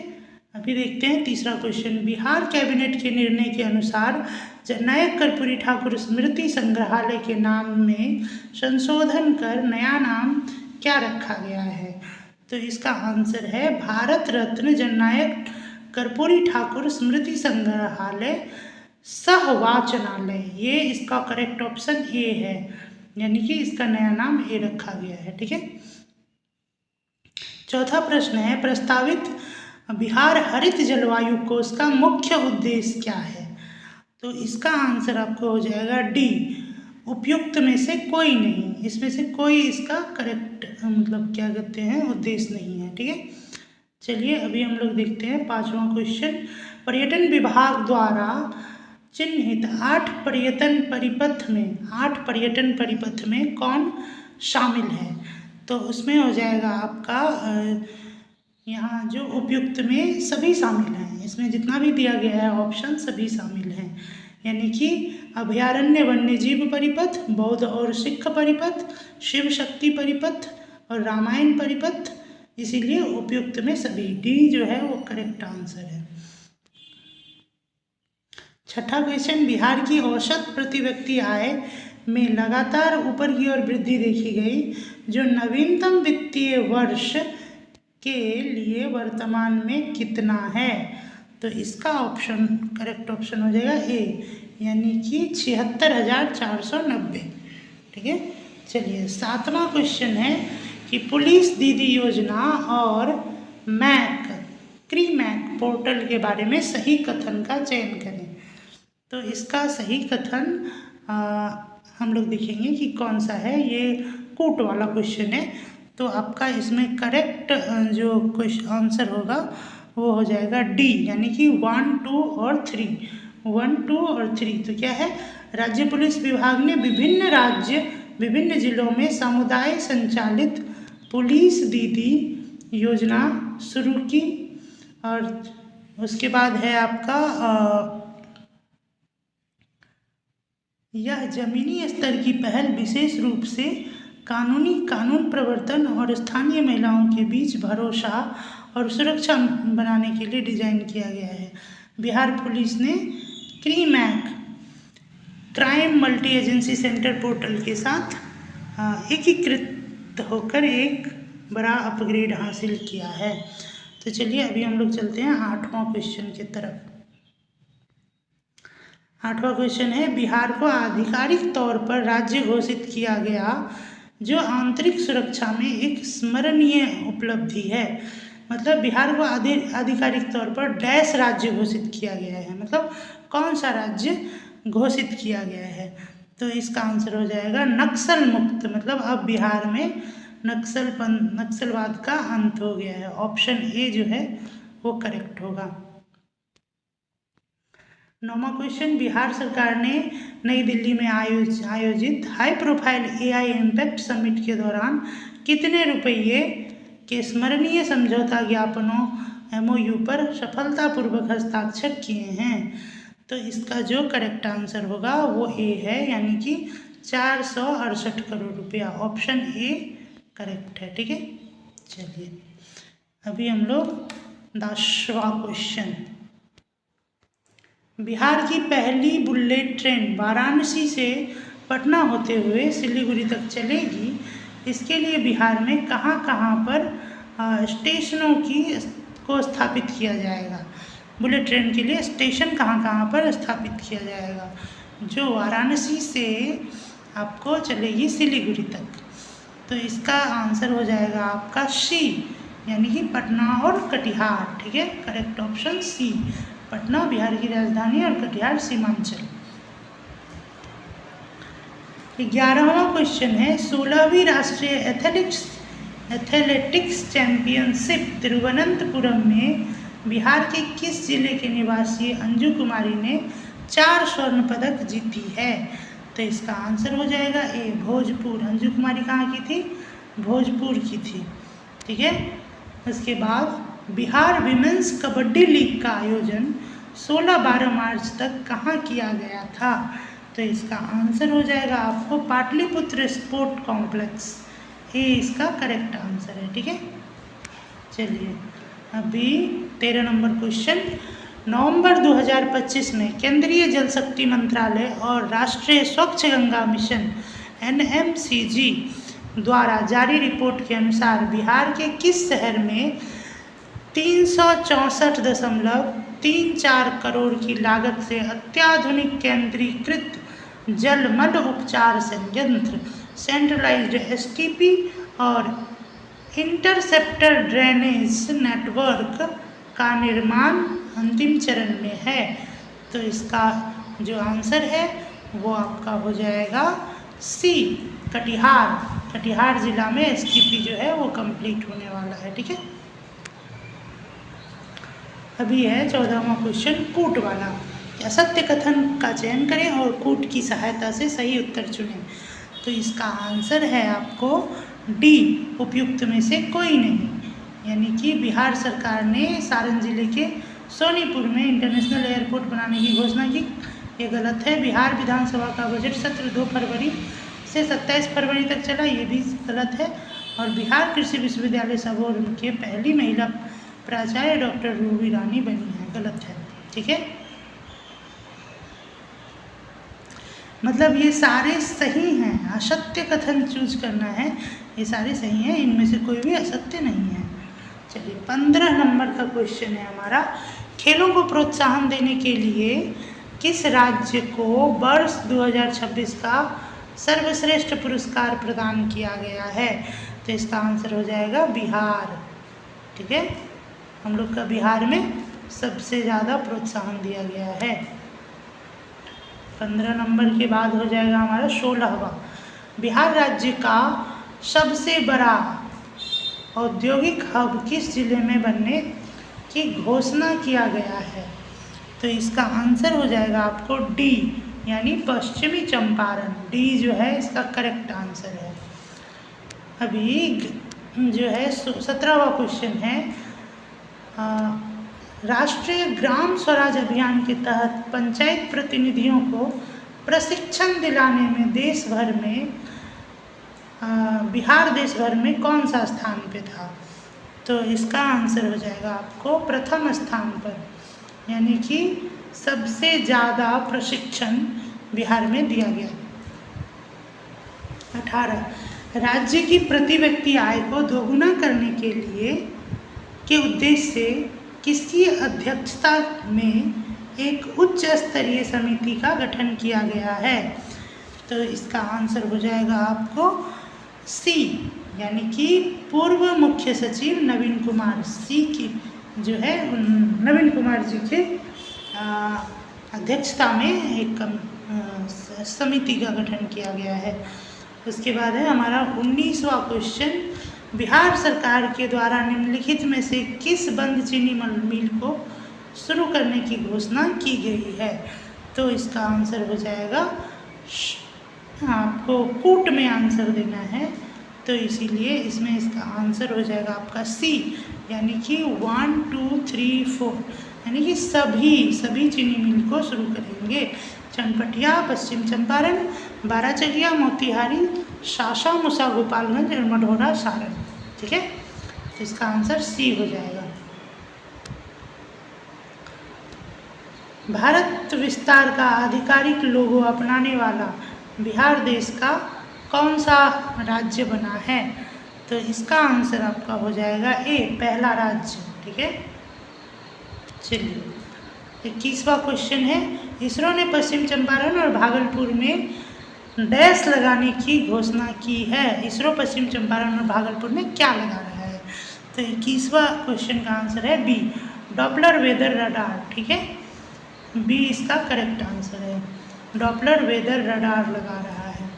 अभी देखते हैं तीसरा क्वेश्चन। बिहार कैबिनेट के निर्णय के अनुसार जननायक कर्पूरी ठाकुर स्मृति संग्रहालय के नाम में संशोधन कर नया नाम क्या रखा गया है? तो इसका आंसर है भारत रत्न जननायक कर्पूरी ठाकुर स्मृति संग्रहालय सहवाचनालय। ये इसका करेक्ट ऑप्शन ए है, यानी कि इसका नया नाम ए रखा गया है। ठीक है। चौथा प्रश्न है, प्रस्तावित बिहार हरित जलवायु कोष का मुख्य उद्देश्य क्या है? तो इसका आंसर आपको हो जाएगा डी, उपयुक्त में से कोई नहीं। इसमें से कोई इसका करेक्ट मतलब क्या कहते हैं, उद्देश्य नहीं है। ठीक है। चलिए अभी हम लोग देखते हैं 5वां क्वेश्चन। पर्यटन विभाग द्वारा चिन्हित 8 पर्यटन परिपथ में कौन शामिल है? तो उसमें हो जाएगा आपका यहाँ जो उपयुक्त में सभी शामिल हैं। इसमें जितना भी दिया गया है ऑप्शन सभी शामिल हैं, यानी कि अभयारण्य वन्यजीव परिपथ, बौद्ध और सिख परिपथ, शिव शक्ति परिपथ और रामायण परिपथ। इसीलिए उपयुक्त में सभी, डी जो है वो करेक्ट आंसर है। छठा क्वेश्चन, बिहार की औसत प्रति व्यक्ति आय में लगातार ऊपर की ओर वृद्धि देखी गई, जो नवीनतम वित्तीय वर्ष के लिए वर्तमान में कितना है? तो इसका ऑप्शन करेक्ट ऑप्शन हो जाएगा ए, यानी कि 76,490। ठीक है, चलिए सातवां क्वेश्चन है कि पुलिस दीदी योजना और क्री-मैक पोर्टल के बारे में सही कथन का चयन करें। तो इसका सही कथन हम लोग देखेंगे कि कौन सा है। ये कूट वाला क्वेश्चन है, तो आपका इसमें करेक्ट जो क्वेश्चन आंसर होगा वो हो जाएगा डी, यानी कि 1, 2 और 3। 1, 2 और 3 तो क्या है, राज्य पुलिस विभाग ने विभिन्न जिलों में समुदाय संचालित पुलिस दीदी योजना शुरू की। और उसके बाद है आपका यह जमीनी स्तर की पहल विशेष रूप से कानून प्रवर्तन और स्थानीय महिलाओं के बीच भरोसा और सुरक्षा बनाने के लिए डिजाइन किया गया है। बिहार पुलिस ने CRIMAC crime multi agency centre portal के साथ एकीकृत होकर एक बड़ा अपग्रेड हासिल किया है। तो चलिए अभी हम लोग चलते हैं 8वां क्वेश्चन की तरफ। 8वां क्वेश्चन है, बिहार को आधिकारिक तौर पर राज्य घोषित किया गया जो आंतरिक सुरक्षा में एक स्मरणीय उपलब्धि है। मतलब बिहार को आधिकारिक तौर पर डैश राज्य घोषित किया गया है, मतलब कौन सा राज्य घोषित किया गया है? तो इसका आंसर हो जाएगा नक्सल मुक्त, मतलब अब बिहार में नक्सलवाद का अंत हो गया है। ऑप्शन ए जो है वो करेक्ट होगा। 9वां क्वेश्चन, बिहार सरकार ने नई दिल्ली में आयोजित high profile AI impact summit के दौरान कितने रुपये के स्मरणीय समझौता ज्ञापनों MOU पर सफलतापूर्वक हस्ताक्षर किए हैं? तो इसका जो करेक्ट आंसर होगा वो ए है, यानी कि 468 करोड़ रुपया। ऑप्शन ए करेक्ट है। ठीक है, चलिए अभी हम लोग 10वां क्वेश्चन, बिहार की पहली बुलेट ट्रेन वाराणसी से पटना होते हुए सिलीगुड़ी तक चलेगी। इसके लिए बिहार में कहाँ पर स्टेशनों को स्थापित किया जाएगा? बुलेट ट्रेन के लिए स्टेशन कहाँ पर स्थापित किया जाएगा? जो वाराणसी से आपको चलेगी सिलीगुड़ी तक। तो इसका आंसर हो जाएगा आपका सी, यानी कि पटना और कटिहार। ठीक है, correct option C, Patna Bihar की राजधानी और कटिहार सीमांचल। 11वां क्वेश्चन है, 16वीं राष्ट्रीय एथलेटिक्स चैंपियनशिप तिरुवनंतपुरम में बिहार के किस जिले के निवासी अंजू कुमारी ने 4 स्वर्ण पदक जीती है? तो इसका आंसर हो जाएगा ए, भोजपुर। अंजू कुमारी कहाँ की थी? भोजपुर की थी। ठीक है, उसके बाद बिहार विमेंस कबड्डी लीग का आयोजन 16-12 मार्च तक कहाँ किया गया था? तो इसका आंसर हो जाएगा आपको पाटलिपुत्र स्पोर्ट कॉम्प्लेक्स। ये इसका करेक्ट आंसर है। ठीक है, चलिए अभी 13 नंबर क्वेश्चन, नवंबर 2025 में केंद्रीय जल शक्ति मंत्रालय और राष्ट्रीय स्वच्छ गंगा मिशन NMCG द्वारा जारी रिपोर्ट के अनुसार बिहार के किस शहर में 364.34 करोड़ की लागत से अत्याधुनिक केंद्रीकृत जलमल उपचार संयंत्र सेंट्रलाइज्ड STP और इंटरसेप्टर ड्रेनेज नेटवर्क का निर्माण अंतिम चरण में है? तो इसका जो आंसर है वो आपका हो जाएगा सी, कटिहार जिला में STP जो है वो कंप्लीट होने वाला है। ठीक है, अभी है 14वां क्वेश्चन, कूट वाला। असत्य कथन का चयन करें और कूट की सहायता से सही उत्तर चुनें। तो इसका आंसर है आपको डी, उपयुक्त में से कोई नहीं, यानी कि बिहार सरकार ने सारण जिले के सोनीपुर में इंटरनेशनल एयरपोर्ट बनाने की घोषणा की। ये गलत है। बिहार विधानसभा का बजट सत्र 2 फरवरी से 27 फरवरी तक चला, ये भी गलत है। और बिहार कृषि विश्वविद्यालय सबौर के पहली महिला प्राचार्य डॉक्टर रूबी रानी बनी है, गलत है। ठीक है, मतलब ये सारे सही हैं, असत्य कथन चूज करना है, ये सारे सही हैं, इनमें से कोई भी असत्य नहीं है। चलिए 15 नंबर का क्वेश्चन है हमारा, खेलों को प्रोत्साहन देने के लिए किस राज्य को वर्ष 2026 का सर्वश्रेष्ठ पुरस्कार प्रदान किया गया है? तो इसका आंसर हो जाएगा बिहार। ठीक है, हम लोग का बिहार में सबसे ज़्यादा प्रोत्साहन दिया गया है। 15 नंबर के बाद हो जाएगा हमारा 16वां, बिहार राज्य का सबसे बड़ा औद्योगिक हब किस जिले में बनने की घोषणा किया गया है? तो इसका आंसर हो जाएगा आपको डी, यानी पश्चिमी चंपारण। डी जो है इसका करेक्ट आंसर है। अभी जो है 17वां क्वेश्चन है, राष्ट्रीय ग्राम स्वराज अभियान के तहत पंचायत प्रतिनिधियों को प्रशिक्षण दिलाने में बिहार देश भर में कौन सा स्थान पे था? तो इसका आंसर हो जाएगा आपको प्रथम स्थान पर, यानी कि सबसे ज़्यादा प्रशिक्षण बिहार में दिया गया। 18, राज्य की प्रति व्यक्ति आय को दोगुना करने के उद्देश्य से किसकी अध्यक्षता में एक उच्च स्तरीय समिति का गठन किया गया है? तो इसका आंसर हो जाएगा आपको सी, यानी कि पूर्व मुख्य सचिव नवीन कुमार। सी की जो है नवीन कुमार जी के अध्यक्षता में एक समिति का गठन किया गया है। उसके बाद है हमारा 19वां क्वेश्चन, बिहार सरकार के द्वारा निम्नलिखित में से किस बंद चीनी मिल को शुरू करने की घोषणा की गई है? तो इसका आंसर हो जाएगा, आपको कूट में आंसर देना है, तो इसीलिए इसमें इसका आंसर हो जाएगा आपका सी, यानी कि 1 2 3 4, यानी कि सभी चीनी मिल को शुरू करेंगे। चनपटिया, पश्चिम चंपारण, बाराचरिया, मोतिहारी, शासा, मुसा, गोपालगंज और मढ़ौरा, सारण। ठीक है, तो इसका आंसर सी हो जाएगा। भारत विस्तार का आधिकारिक लोगो अपनाने वाला बिहार देश का कौन सा राज्य बना है? तो इसका आंसर आपका हो जाएगा ए, पहला राज्य। ठीक है, चलिए 21वां क्वेश्चन है, इसरो ने पश्चिम चंपारण और भागलपुर में डैश लगाने की घोषणा की है। इसरो पश्चिम चंपारण और भागलपुर में क्या लगा रहा है? तो 21वां क्वेश्चन का आंसर है बी, डॉपलर वेदर रडार। ठीक है, बी इसका करेक्ट आंसर है, डॉपलर वेदर रडार लगा रहा है।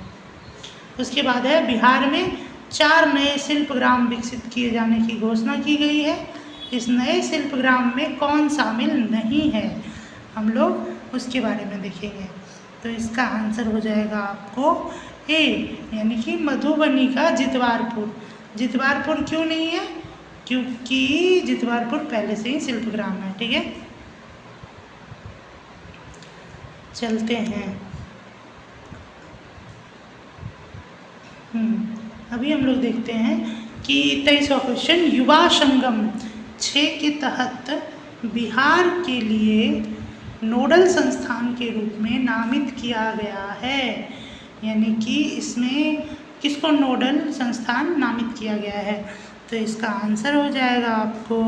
उसके बाद है, बिहार में 4 नए शिल्पग्राम विकसित किए जाने की घोषणा की गई है। इस नए शिल्पग्राम में कौन शामिल नहीं है? हम लोग उसके बारे में देखेंगे। तो इसका आंसर हो जाएगा आपको ए, यानी कि मधुबनी का जितवारपुर। जितवारपुर क्यों नहीं है? क्योंकि जितवारपुर पहले से ही शिल्पग्राम है। ठीक है, चलते हैं। अभी हम लोग देखते हैं कि 23वां क्वेश्चन, युवा संगम 6 के तहत बिहार के लिए नोडल संस्थान के रूप में नामित किया गया है। यानी कि इसमें किसको नोडल संस्थान नामित किया गया है? तो इसका आंसर हो जाएगा आपको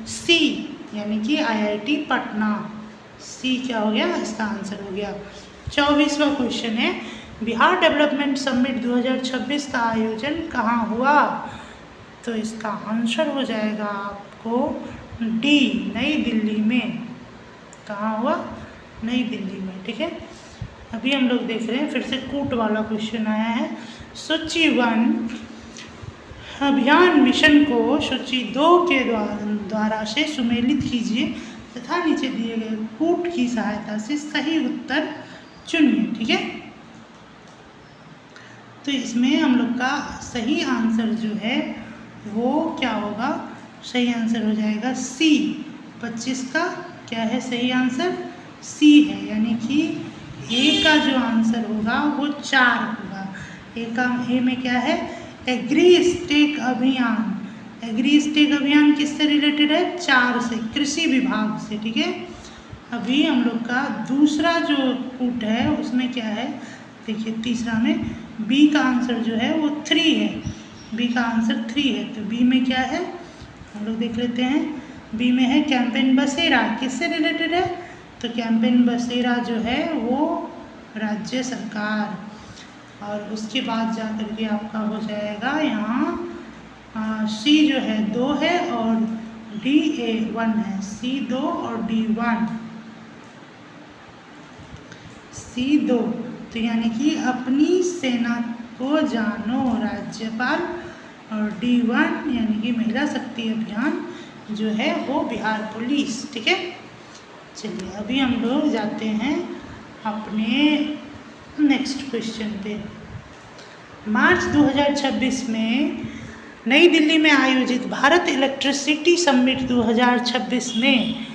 सी, यानी कि IIT पटना। सी क्या हो गया? इसका आंसर हो गया। 24वां क्वेश्चन है, बिहार डेवलपमेंट समिट 2026 का आयोजन कहाँ हुआ? तो इसका आंसर हो जाएगा आपको डी, नई दिल्ली में। कहाँ हुआ? नई दिल्ली में। ठीक है, अभी हम लोग देख रहे हैं फिर से कूट वाला क्वेश्चन आया है। सूची 1 अभियान मिशन को सूची 2 के द्वारा से सुमेलित कीजिए तथा नीचे दिए गए कूट की सहायता से सही उत्तर चुनिए। ठीक है, तो इसमें हम लोग का सही आंसर जो है वो क्या होगा? सही आंसर हो जाएगा सी। 25 का क्या है सही आंसर? सी है, यानी कि ए का जो आंसर होगा वो 4 होगा। ए में क्या है? एग्री स्टेक अभियान। एग्री स्टेक अभियान किससे रिलेटेड है? 4 से, कृषि विभाग से। ठीक है, अभी हम लोग का दूसरा जो कूट है उसमें क्या है? देखिए तीसरा में बी का आंसर जो है वो 3 है, बी का आंसर 3 है। तो बी में क्या है हम लोग देख लेते हैं। बी में है कैंपेन बसेरा, किससे रिलेटेड है? तो कैंपेन बसेरा जो है वो राज्य सरकार। और उसके बाद जा करके आपका हो जाएगा यहाँ सी जो है 2 है और डी 1 है, सी 2 और डी 1, सी 2। तो यानी कि अपनी सेना को जानो राज्यपाल, और डी 1 यानी कि महिला शक्ति अभियान जो है वो बिहार पुलिस। ठीक है, चलिए अभी हम लोग जाते हैं अपने नेक्स्ट क्वेश्चन पे। मार्च 2026 में नई दिल्ली में आयोजित भारत इलेक्ट्रिसिटी समिट 2026 में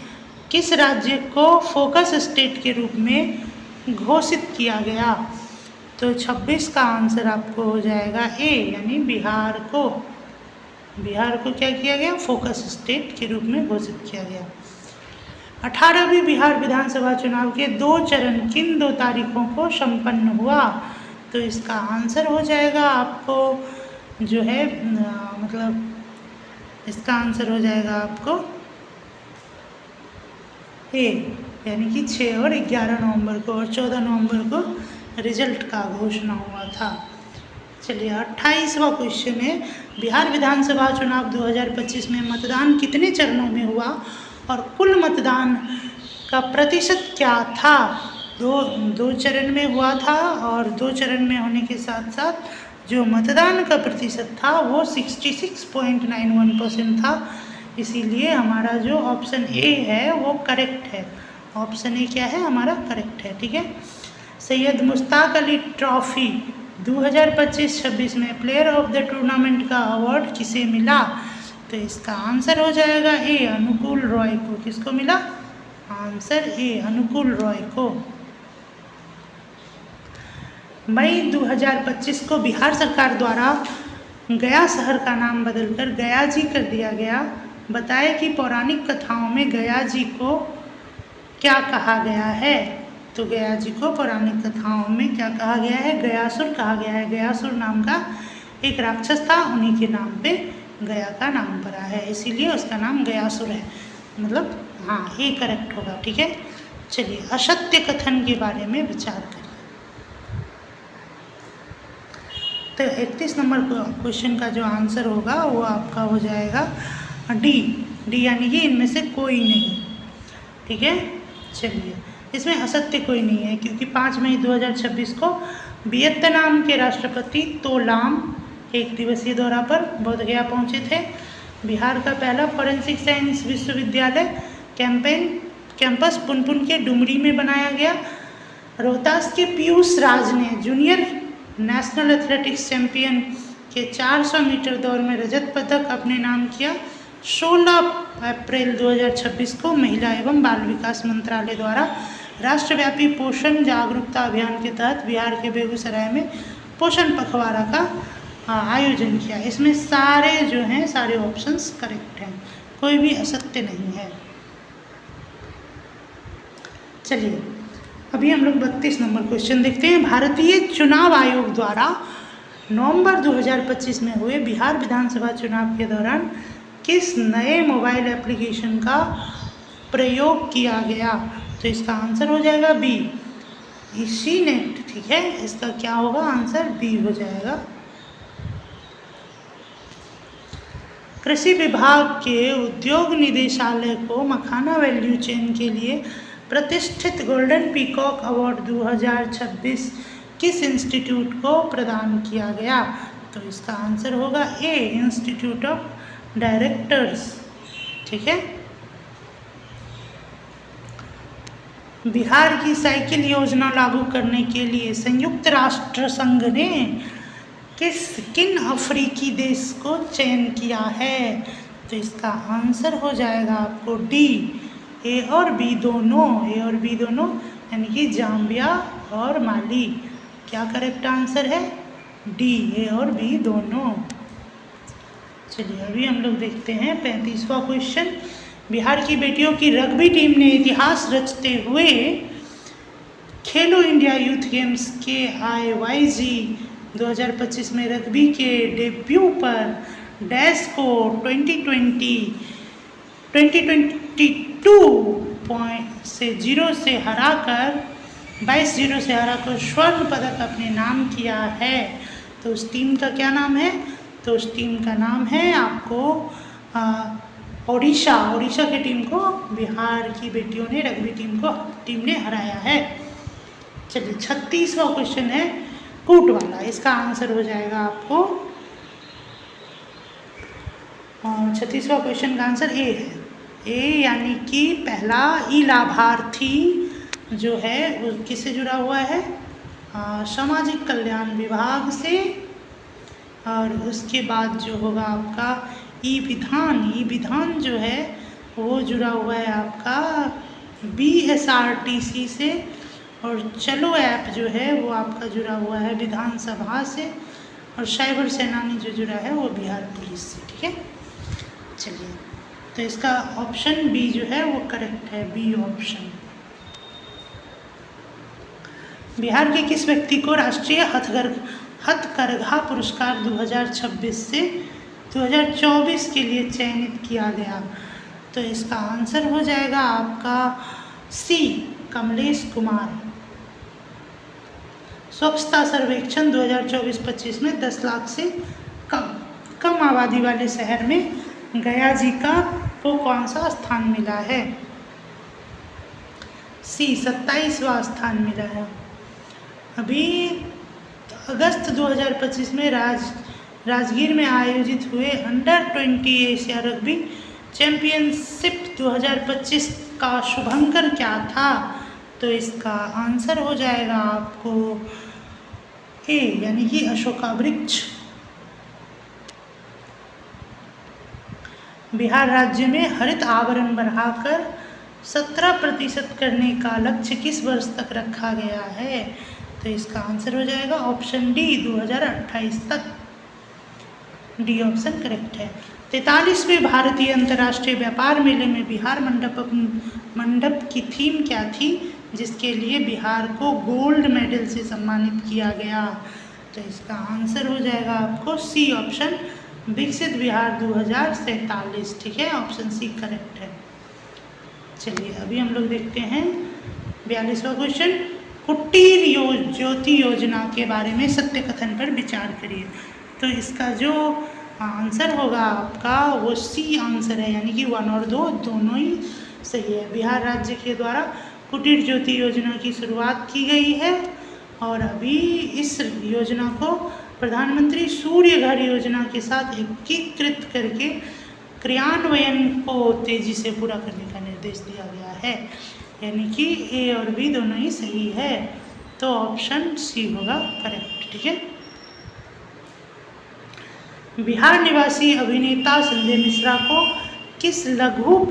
किस राज्य को फोकस स्टेट के रूप में घोषित किया गया? तो 26 का आंसर आपको हो जाएगा ए, यानी बिहार को। बिहार को क्या किया गया? फोकस स्टेट के रूप में घोषित किया गया। 18वीं बिहार विधानसभा चुनाव के 2 चरण किन 2 तारीखों को संपन्न हुआ? तो इसका आंसर हो जाएगा आपको जो है मतलब इसका आंसर हो जाएगा आपको ए, यानी कि 6 और 11 नवंबर को, और 14 नवंबर को रिजल्ट का घोषणा हुआ था। चलिए 28वां क्वेश्चन है, बिहार विधानसभा चुनाव 2025 में मतदान कितने चरणों में हुआ और कुल मतदान का प्रतिशत क्या था? दो चरण में हुआ था, और 2 चरण में होने के साथ साथ जो मतदान का प्रतिशत था वो 66.91% था। इसीलिए हमारा जो ऑप्शन ए है वो करेक्ट है। ऑप्शन ए क्या है हमारा? करेक्ट है। ठीक है, सैयद मुश्ताक अली ट्रॉफी 2025-26 में प्लेयर ऑफ द टूर्नामेंट का अवार्ड किसे मिला? तो इसका आंसर हो जाएगा ए, अनुकूल रॉय को। किसको मिला? आंसर ए, अनुकूल रॉय को। मई 2025 को बिहार सरकार द्वारा गया शहर का नाम बदलकर गया जी कर दिया गया। बताएं कि पौराणिक कथाओं में गया जी को क्या कहा गया है? तो गया जी को पौराणिक कथाओं में क्या कहा गया है? गयासुर कहा गया है। गयासुर नाम का एक राक्षस था, उन्हीं के नाम पे गया का नाम पड़ा है, इसीलिए उसका नाम गयासुर है। मतलब हाँ, ये करेक्ट होगा। ठीक है, चलिए असत्य कथन के बारे में विचार करें। तो 31 नंबर क्वेश्चन का जो आंसर होगा वो आपका हो जाएगा डी, डी यानी कि इनमें से कोई नहीं। ठीक है, चलिए इसमें असत्य कोई नहीं है, क्योंकि 5 मई 2026 को वियतनाम के राष्ट्रपति तो लाम 1 दिवसीय दौरा पर बोधगया पहुंचे थे। बिहार का पहला फॉरेंसिक साइंस विश्वविद्यालय कैंपस पुनपुन के डुमरी में बनाया गया। रोहतास के पीयूष राज ने जूनियर नेशनल एथलेटिक्स चैंपियन के 400 मीटर दौड़ में रजत पदक अपने नाम किया। 16 अप्रैल 2026 को महिला एवं बाल विकास मंत्रालय द्वारा राष्ट्रव्यापी पोषण जागरूकता अभियान के तहत बिहार के बेगूसराय में पोषण पखवाड़ा का आयोजन किया। इसमें सारे जो हैं सारे ऑप्शंस करेक्ट हैं, कोई भी असत्य नहीं है। चलिए अभी हम लोग 32 नंबर क्वेश्चन देखते हैं। भारतीय चुनाव आयोग द्वारा नवंबर 2025 में हुए बिहार विधानसभा चुनाव के दौरान किस नए मोबाइल एप्लीकेशन का प्रयोग किया गया? तो इसका आंसर हो जाएगा बी, इसी नेट। ठीक है, इसका क्या होगा? आंसर बी हो जाएगा। कृषि विभाग के उद्योग निदेशालय को मखाना वैल्यू चेन के लिए प्रतिष्ठित गोल्डन पीकॉक अवार्ड 2026 किस इंस्टीट्यूट को प्रदान किया गया? तो इसका आंसर होगा ए, इंस्टीट्यूट ऑफ डायरेक्टर्स। ठीक है, बिहार की साइकिल योजना लागू करने के लिए संयुक्त राष्ट्र संघ ने किन अफ्रीकी देश को चयन किया है? तो इसका आंसर हो जाएगा आपको डी, ए और बी दोनों। ए और बी दोनों यानी कि जाम्बिया और माली। क्या करेक्ट आंसर है? डी, ए और बी दोनों। चलिए अभी हम लोग देखते हैं 35वां क्वेश्चन। बिहार की बेटियों की रग्बी टीम ने इतिहास रचते हुए खेलो इंडिया यूथ गेम्स KIYG 2025 में रग्बी के डेब्यू पर डैश को 22 से हराकर 22-0 से हराकर स्वर्ण पदक अपने नाम किया है। तो उस टीम का क्या नाम है? तो उस टीम का नाम है आपको ओडिशा की टीम को बिहार की बेटियों ने रग्बी टीम ने हराया है। चलिए 36वां क्वेश्चन है कूट वाला। इसका आंसर हो जाएगा आपको 36वां क्वेश्चन का आंसर ए है। ए यानी कि पहला ई लाभार्थी जो है वो किससे जुड़ा हुआ है? सामाजिक कल्याण विभाग से। और उसके बाद जो होगा आपका ई विधान जो है वो जुड़ा हुआ है आपका BSRTC से। और चलो ऐप जो है वो आपका जुड़ा हुआ है विधानसभा से। और साइबर सेनानी जो जुड़ा है वो बिहार पुलिस से। ठीक है, चलिए तो इसका ऑप्शन बी जो है वो करेक्ट है, बी ऑप्शन। बिहार के किस व्यक्ति को राष्ट्रीय हथकरघा पुरस्कार 2026 से 2024 के लिए चयनित किया गया? तो इसका आंसर हो जाएगा आपका सी, कमलेश कुमार। स्वच्छता सर्वेक्षण 2024-25 में 10 लाख से कम आबादी वाले शहर में गया जी को कौन सा स्थान मिला है? सी, 27वां स्थान मिला है। अभी अगस्त 2025 में राजगीर में आयोजित हुए अंडर-20 एशिया रग्बी चैंपियनशिप 2025 का शुभंकर क्या था? तो इसका आंसर हो जाएगा आपको ए यानी कि अशोका वृक्ष। बिहार राज्य में हरित आवरण बढ़ाकर 17% करने का लक्ष्य किस वर्ष तक रखा गया है? तो इसका आंसर हो जाएगा ऑप्शन डी, 2028 तक। डी ऑप्शन करेक्ट है। 43वें भारतीय अंतर्राष्ट्रीय व्यापार मेले में बिहार मंडप की थीम क्या थी, जिसके लिए बिहार को गोल्ड मेडल से सम्मानित किया गया? तो इसका आंसर हो जाएगा आपको सी ऑप्शन, विकसित बिहार 2047। ठीक है, ऑप्शन सी करेक्ट है। चलिए अभी हम लोग देखते हैं 42वां क्वेश्चन। कुटीर ज्योति योजना के बारे में सत्य कथन पर विचार करिए। तो इसका जो आंसर होगा आपका वो सी आंसर है, यानी कि 1 और 2 दोनों ही सही है। बिहार राज्य के द्वारा कुटीर ज्योति योजना की शुरुआत की गई है और अभी इस योजना को प्रधानमंत्री सूर्य घर योजना के साथ एकीकृत करके क्रियान्वयन को तेजी से पूरा करने का निर्देश दिया गया है, यानी कि ए और बी दोनों ही सही है। तो ऑप्शन सी होगा करेक्ट। ठीक है, बिहार निवासी अभिनेता संजय मिश्रा की किस लघु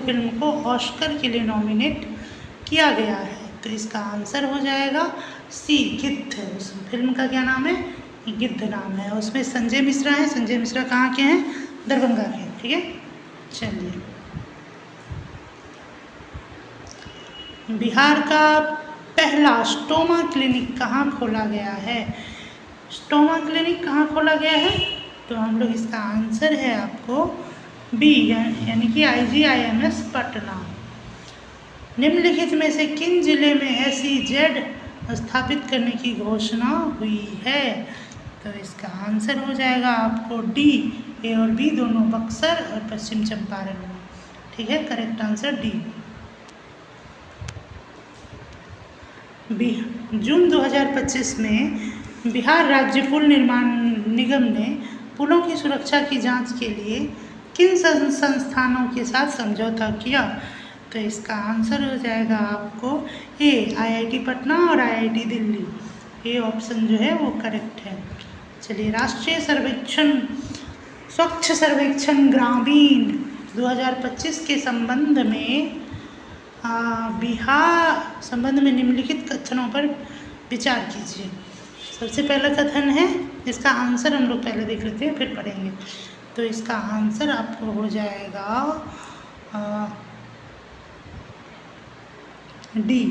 फिल्म को ऑस्कर के लिए नॉमिनेट किया गया है? तो इसका आंसर हो जाएगा सी, गिद्ध। उस फिल्म का क्या नाम है? गिद्ध नाम है। उसमें संजय मिश्रा हैं। संजय मिश्रा कहाँ के हैं? दरभंगा के। ठीक है, चलिए बिहार का पहला स्टोमा क्लिनिक कहाँ खोला गया है? स्टोमा क्लिनिक कहाँ खोला गया है? तो हम लोग इसका आंसर है आपको बी, यानी कि IGIMS पटना। निम्नलिखित में से किन जिले में SEZ स्थापित करने की घोषणा हुई है? तो इसका आंसर हो जाएगा आपको डी, ए और बी दोनों बक्सर और पश्चिम चंपारण में। ठीक है, करेक्ट आंसर डी। जून 2025 में बिहार राज्य पुल निर्माण निगम ने पुलों की सुरक्षा की जांच के लिए किन संस्थानों के साथ समझौता किया? तो इसका आंसर हो जाएगा आपको ए, IIT पटना और IIT दिल्ली। ए ऑप्शन जो है वो करेक्ट है। चलिए राष्ट्रीय स्वच्छ सर्वेक्षण ग्रामीण 2025 के संबंध में निम्नलिखित कथनों पर विचार कीजिए। सबसे पहला कथन है, इसका आंसर हम लोग पहले देख लेते हैं फिर पढ़ेंगे। तो इसका आंसर आपको हो जाएगा डी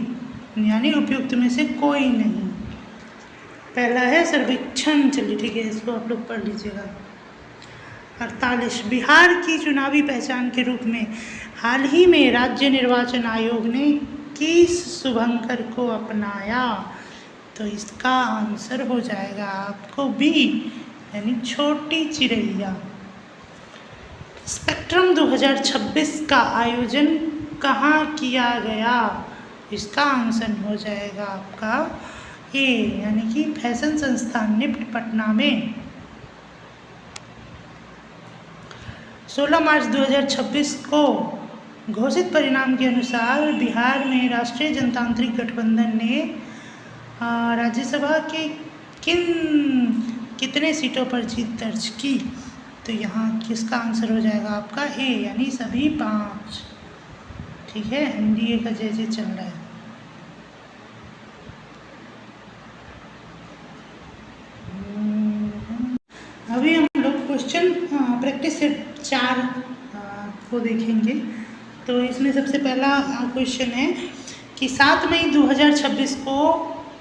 यानी उपयुक्त में से कोई नहीं। पहला है सर्वेक्षण। चलिए ठीक है, इसको आप लोग पढ़ लीजिएगा। 48 बिहार की चुनावी पहचान के रूप में हाल ही में राज्य निर्वाचन आयोग ने किस शुभंकर को अपनाया? तो इसका आंसर हो जाएगा आपको बी यानी छोटी चिड़ैया। स्पेक्ट्रम 2026 का आयोजन कहाँ किया गया? इसका आंसर हो जाएगा आपका ए यानी कि फैशन संस्थान निफ्ट पटना में। 16 मार्च 2026 को घोषित परिणाम के अनुसार बिहार में राष्ट्रीय जनतांत्रिक गठबंधन ने राज्यसभा के कितने सीटों पर जीत दर्ज की? तो यहाँ किसका आंसर हो जाएगा आपका ए यानी सभी 5। ठीक है, एनडीए का जय चल रहा है। अभी हम लोग क्वेश्चन प्रैक्टिस सेट 4 को देखेंगे। तो इसमें सबसे पहला क्वेश्चन है कि 7 मई 2026 को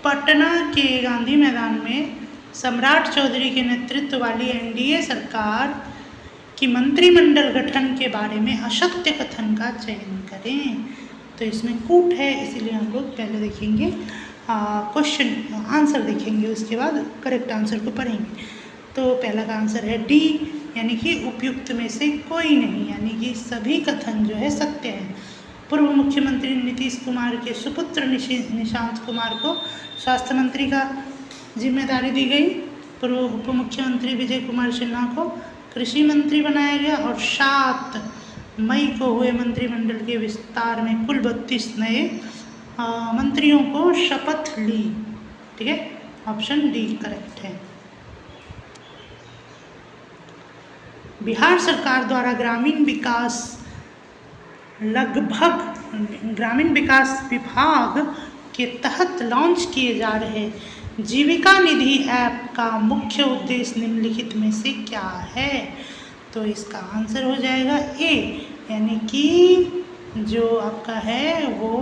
पटना के गांधी मैदान में सम्राट चौधरी के नेतृत्व वाली एनडीए सरकार की मंत्रिमंडल गठन के बारे में असत्य कथन का चयन करें। तो इसमें कूट है, इसीलिए हम लोग पहले देखेंगे क्वेश्चन आंसर देखेंगे, उसके बाद करेक्ट आंसर को पढ़ेंगे। तो पहला का आंसर है डी यानी कि उपयुक्त में से कोई नहीं, यानी कि सभी कथन जो है सत्य है। पूर्व मुख्यमंत्री नीतीश कुमार के सुपुत्र निशांत कुमार को स्वास्थ्य मंत्री का जिम्मेदारी दी गई। पूर्व उप मुख्यमंत्री विजय कुमार सिन्हा को कृषि मंत्री बनाया गया और 7 मई को हुए मंत्रिमंडल के विस्तार में कुल 32 नए मंत्रियों को शपथ ली। ठीक है, ऑप्शन डी करेक्ट है। बिहार सरकार द्वारा ग्रामीण विकास विभाग के तहत लॉन्च किए जा रहे जीविका निधि ऐप का मुख्य उद्देश्य निम्नलिखित में से क्या है? तो इसका आंसर हो जाएगा ए यानी कि जो आपका है वो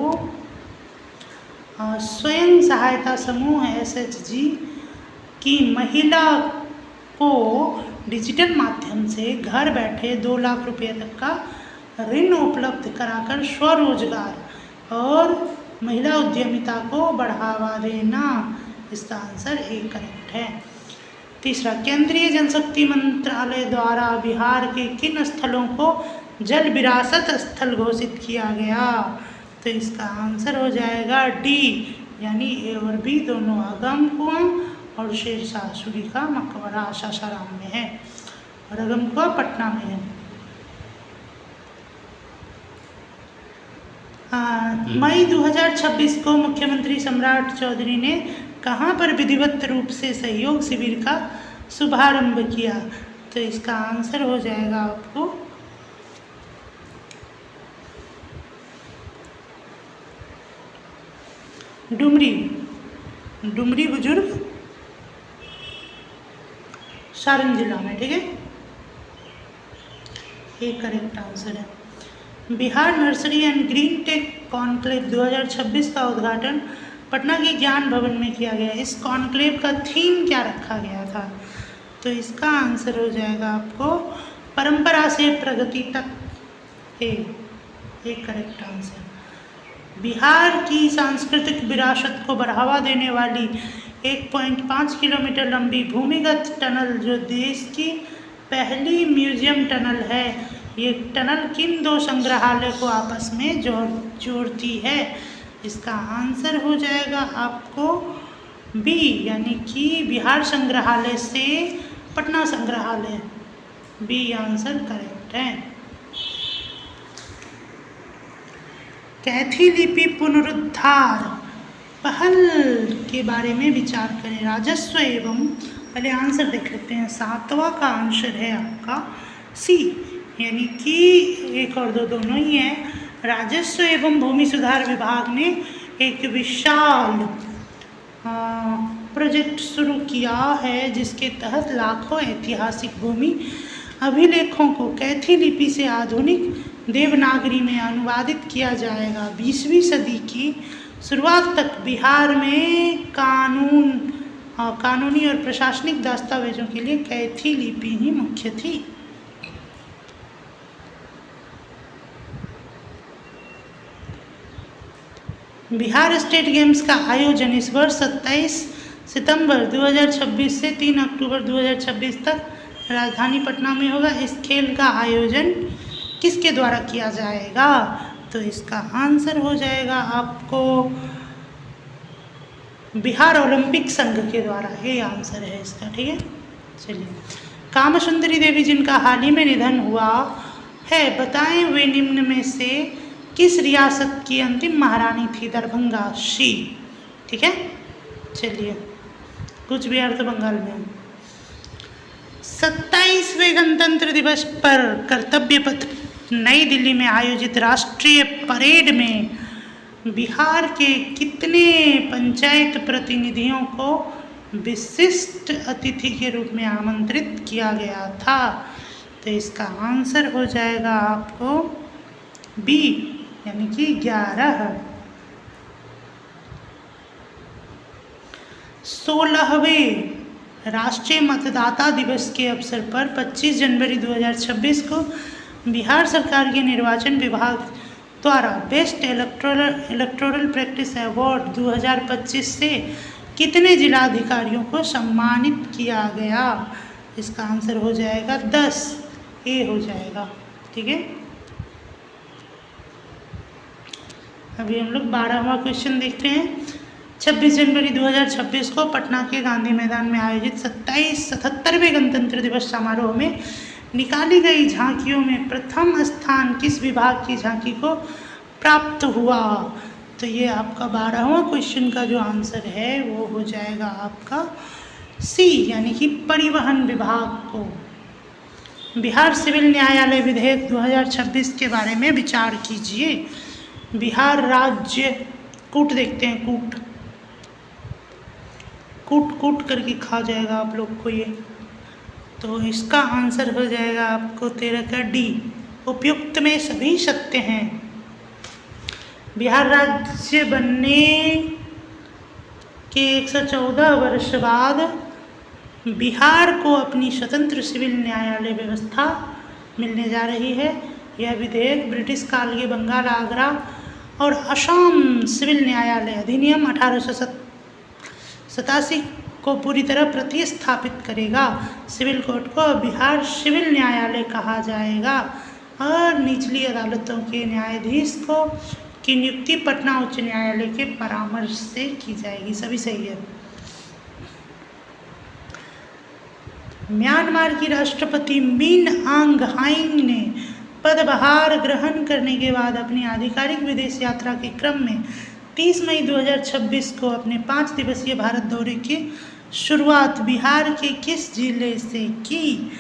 स्वयं सहायता समूह SHG की महिला को डिजिटल माध्यम से घर बैठे 2 लाख रुपये तक का ऋण उपलब्ध कराकर स्वरोजगार और महिला उद्यमिता को बढ़ावा देना। इसका आंसर ए करेक्ट है। तीसरा, केंद्रीय जल शक्ति मंत्रालय द्वारा बिहार के किन स्थलों को जल विरासत स्थल घोषित किया गया? तो इसका आंसर हो जाएगा डी यानी ए और बी दोनों, अगम कुआं और शेरशाह सूरी का मकबरा सासाराम में है और अगम कुआं पटना में है। मई 2026 को मुख्यमंत्री सम्राट चौधरी ने कहाँ पर विधिवत रूप से सहयोग शिविर का शुभारंभ किया? तो इसका आंसर हो जाएगा आपको डुमरी बुजुर्ग सारण जिला में। ठीक है, ये करेक्ट आंसर है। Bihar nursery and green tech conclave 2026 का उद्घाटन पटना के ज्ञान भवन में किया गया। इस कॉन्क्लेव का थीम क्या रखा गया था? तो इसका आंसर हो जाएगा आपको परंपरा से प्रगति तक। एक करेक्ट आंसर। बिहार की सांस्कृतिक विरासत को बढ़ावा देने वाली 1.5 किलोमीटर लंबी भूमिगत टनल जो देश की पहली म्यूजियम टनल है, ये टनल किन 2 संग्रहालय को आपस में जोड़ती है? इसका आंसर हो जाएगा आपको बी यानी कि बिहार संग्रहालय से पटना संग्रहालय। बी आंसर करेक्ट है। कैथी लिपि पुनरुद्धार पहल के बारे में विचार करें। राजस्व एवं, पहले आंसर देख लेते हैं। 7वां का आंसर है आपका सी यानी कि 1 और 2 दोनों ही है। राजस्व एवं भूमि सुधार विभाग ने एक विशाल प्रोजेक्ट शुरू किया है जिसके तहत लाखों ऐतिहासिक भूमि अभिलेखों को कैथी लिपि से आधुनिक देवनागरी में अनुवादित किया जाएगा। 20वीं सदी की शुरुआत तक बिहार में कानूनी और प्रशासनिक दस्तावेजों के लिए कैथी लिपि ही मुख्य थी। बिहार स्टेट गेम्स का आयोजन इस वर्ष 27 सितंबर 2026 से 3 अक्टूबर 2026 तक राजधानी पटना में होगा। इस खेल का आयोजन किसके द्वारा किया जाएगा? तो इसका आंसर हो जाएगा आपको बिहार ओलंपिक संघ के द्वारा। ये आंसर है इसका, ठीक है। चलिए, कामसुंदरी देवी जिनका हाल ही में निधन हुआ है, बताएं वे निम्न में से किस रियासत की अंतिम महारानी थी? दरभंगा शी, ठीक है। चलिए, कुछ बिहार तो बंगाल में। 27वें गणतंत्र दिवस पर कर्तव्य पथ नई दिल्ली में आयोजित राष्ट्रीय परेड में बिहार के कितने पंचायत प्रतिनिधियों को विशिष्ट अतिथि के रूप में आमंत्रित किया गया था? तो इसका आंसर हो जाएगा आपको बी, यानी कि 11। 16वें राष्ट्रीय मतदाता दिवस के अवसर पर 25 जनवरी 2026 को बिहार सरकार के निर्वाचन विभाग द्वारा बेस्ट इलेक्टोरल प्रैक्टिस अवार्ड 2025 से कितने जिलाधिकारियों को सम्मानित किया गया? इसका आंसर हो जाएगा 10, ए हो जाएगा, ठीक है। अभी हम लोग 12वां क्वेश्चन देखते हैं। 26 जनवरी 2026 को पटना के गांधी मैदान में आयोजित 77वें गणतंत्र दिवस समारोह में निकाली गई झांकियों में प्रथम स्थान किस विभाग की झांकी को प्राप्त हुआ? तो ये आपका 12वां क्वेश्चन का जो आंसर है वो हो जाएगा आपका सी, यानी कि परिवहन विभाग को। बिहार सिविल न्यायालय विधेयक 2026 के बारे में विचार कीजिए। बिहार राज्य कूट देखते हैं, कूट करके खा जाएगा आप लोग को ये। तो इसका आंसर हो जाएगा आपको 13 का डी, उपयुक्त में सभी सत्य हैं। बिहार राज्य बनने के 114 वर्ष बाद बिहार को अपनी स्वतंत्र सिविल न्यायालय व्यवस्था मिलने जा रही है। यह विधेयक ब्रिटिश काल के बंगाल, आगरा और असम सिविल न्यायालय अधिनियम 1887 को पूरी तरह प्रतिस्थापित करेगा। सिविल कोर्ट को बिहार सिविल न्यायालय कहा जाएगा और निचली अदालतों के न्यायाधीश की नियुक्ति पटना उच्च न्यायालय के परामर्श से की जाएगी। सभी सही है। म्यांमार की राष्ट्रपति मिन आंग ह्लाइंग ने पदभार ग्रहण करने के बाद अपनी आधिकारिक विदेश यात्रा के क्रम में 30 मई 2026 को अपने 5 दिवसीय भारत दौरे की शुरुआत बिहार के किस जिले से की?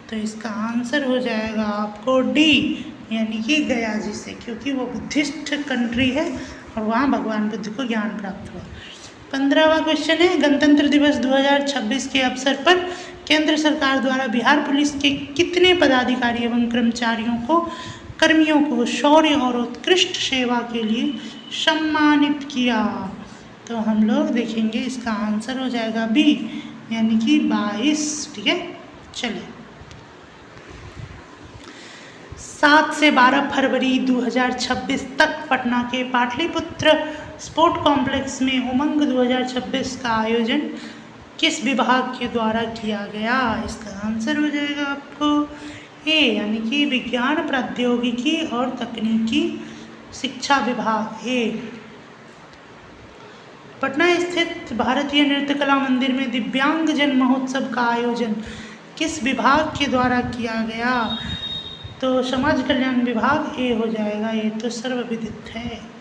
तो इसका आंसर हो जाएगा आपको डी, यानी कि गया जी से, क्योंकि वो बुद्धिस्ट कंट्री है और वहाँ भगवान बुद्ध को ज्ञान प्राप्त हुआ। 15वां क्वेश्चन है, गणतंत्र दिवस 2026 के अवसर पर केंद्र सरकार द्वारा बिहार पुलिस के कितने पदाधिकारी एवं कर्मियों को शौर्य और उत्कृष्ट सेवा के लिए सम्मानित किया? तो हम लोग देखेंगे, इसका आंसर हो जाएगा बी, यानी कि 22, ठीक है। चलिए, 7 से 12 फरवरी 2026 तक पटना के पाटलिपुत्र स्पोर्ट कॉम्प्लेक्स में उमंग 2026 का आयोजन किस विभाग के द्वारा किया गया? इसका आंसर हो जाएगा आपको ए, यानी कि विज्ञान प्रौद्योगिकी और तकनीकी शिक्षा विभाग ए। पटना स्थित भारतीय नृत्य कला मंदिर में दिव्यांग जन महोत्सव का आयोजन किस विभाग के द्वारा किया गया? तो समाज कल्याण विभाग ए हो जाएगा, ये तो सर्वविदित है।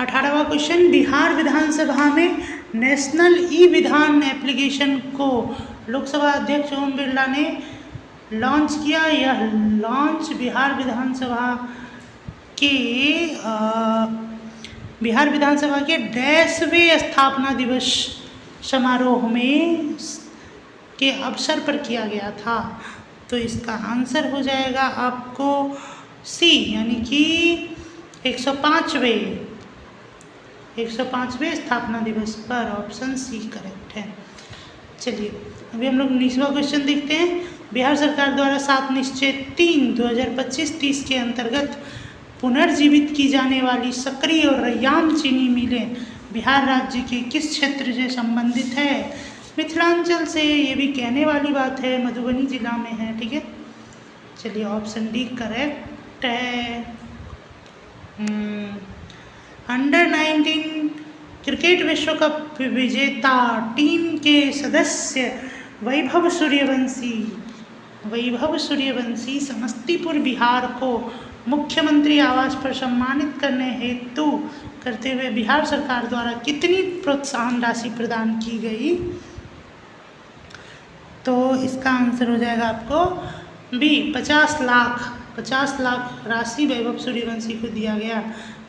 18वां क्वेश्चन, बिहार विधानसभा में नेशनल ई विधान एप्लीकेशन को लोकसभा अध्यक्ष ओम बिरला ने लॉन्च किया। यह लॉन्च बिहार विधानसभा के 10वें स्थापना दिवस समारोह में के अवसर पर किया गया था। तो इसका आंसर हो जाएगा आपको सी, यानी कि 105वें स्थापना दिवस पर। ऑप्शन सी करेक्ट है। चलिए अभी हम लोग 19वां क्वेश्चन देखते हैं। बिहार सरकार द्वारा 7 निश्चय 3 2025-30 के अंतर्गत पुनर्जीवित की जाने वाली सकरी और रैयाम चीनी मिलें बिहार राज्य के किस क्षेत्र से संबंधित है? मिथिलांचल से। ये भी कहने वाली बात है, मधुबनी जिला में है। ठीक है, चलिए ऑप्शन डी करेक्ट है। अंडर 19 क्रिकेट विश्व कप विजेता टीम के सदस्य वैभव सूर्यवंशी समस्तीपुर बिहार को मुख्यमंत्री आवास पर सम्मानित करने हेतु करते हुए बिहार सरकार द्वारा कितनी प्रोत्साहन राशि प्रदान की गई? तो इसका आंसर हो जाएगा आपको बी, 50 लाख राशि वैभव सूर्यवंशी को दिया गया।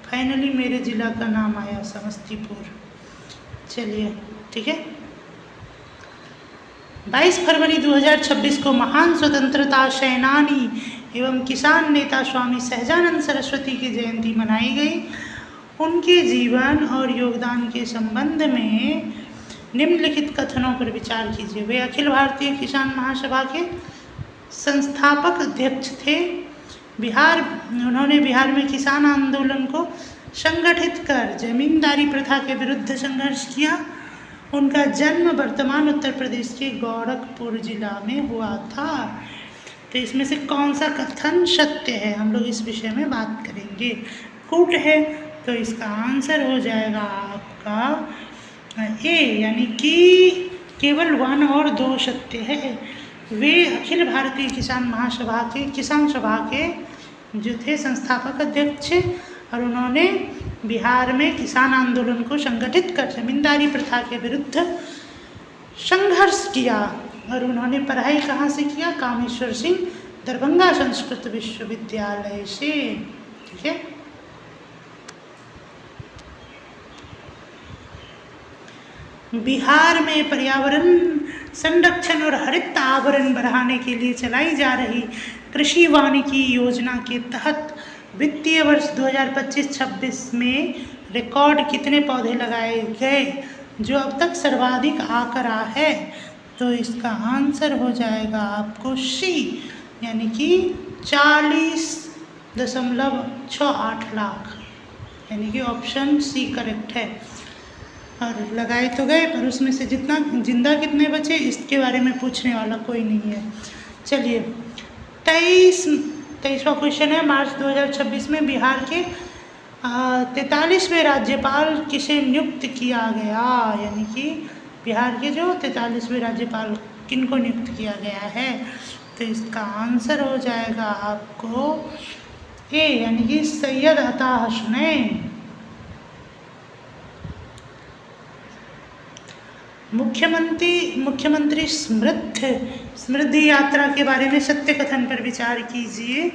फाइनली मेरे जिला का नाम आया, समस्तीपुर। चलिए ठीक है। 22 फरवरी 2026 को महान स्वतंत्रता सेनानी एवं किसान नेता स्वामी सहजानंद सरस्वती की जयंती मनाई गई। उनके जीवन और योगदान के संबंध में निम्नलिखित कथनों पर विचार कीजिए। वे अखिल भारतीय किसान महासभा के संस्थापक अध्यक्ष थे। उन्होंने बिहार में किसान आंदोलन को संगठित कर जमींदारी प्रथा के विरुद्ध संघर्ष किया। उनका जन्म वर्तमान उत्तर प्रदेश के गोरखपुर जिला में हुआ था। तो इसमें से कौन सा कथन सत्य है, हम लोग इस विषय में बात करेंगे। कूट है, तो इसका आंसर हो जाएगा आपका ए, यानी कि केवल 1 और 2 सत्य है। वे अखिल भारतीय किसान सभा के जो थे संस्थापक अध्यक्ष, और उन्होंने बिहार में किसान आंदोलन को संगठित कर जमींदारी प्रथा के विरुद्ध संघर्ष किया। और उन्होंने पढ़ाई कहाँ से किया? कामेश्वर सिंह दरभंगा संस्कृत विश्वविद्यालय से। ठीक है, बिहार में पर्यावरण संरक्षण और हरित आवरण बढ़ाने के लिए चलाई जा रही कृषि वानिकी योजना के तहत वित्तीय वर्ष 2025-26 में रिकॉर्ड कितने पौधे लगाए गए, जो अब तक सर्वाधिक आंकड़ा है? तो इसका आंसर हो जाएगा आपको सी, यानी कि 40.68 लाख, यानी कि ऑप्शन सी करेक्ट है। और लगाए तो गए, पर उसमें से जिंदा कितने बचे इसके बारे में पूछने वाला कोई नहीं है। चलिए 23वां क्वेश्चन है। मार्च 2026 में बिहार के 43वें राज्यपाल किसे नियुक्त किया गया? यानी कि बिहार के जो 43वें राज्यपाल किनको नियुक्त किया गया है? तो इसका आंसर हो जाएगा आपको ए, यानी कि सैयद अता हसनैन। मुख्यमंत्री समृद्धि यात्रा के बारे में सत्य कथन पर विचार कीजिए।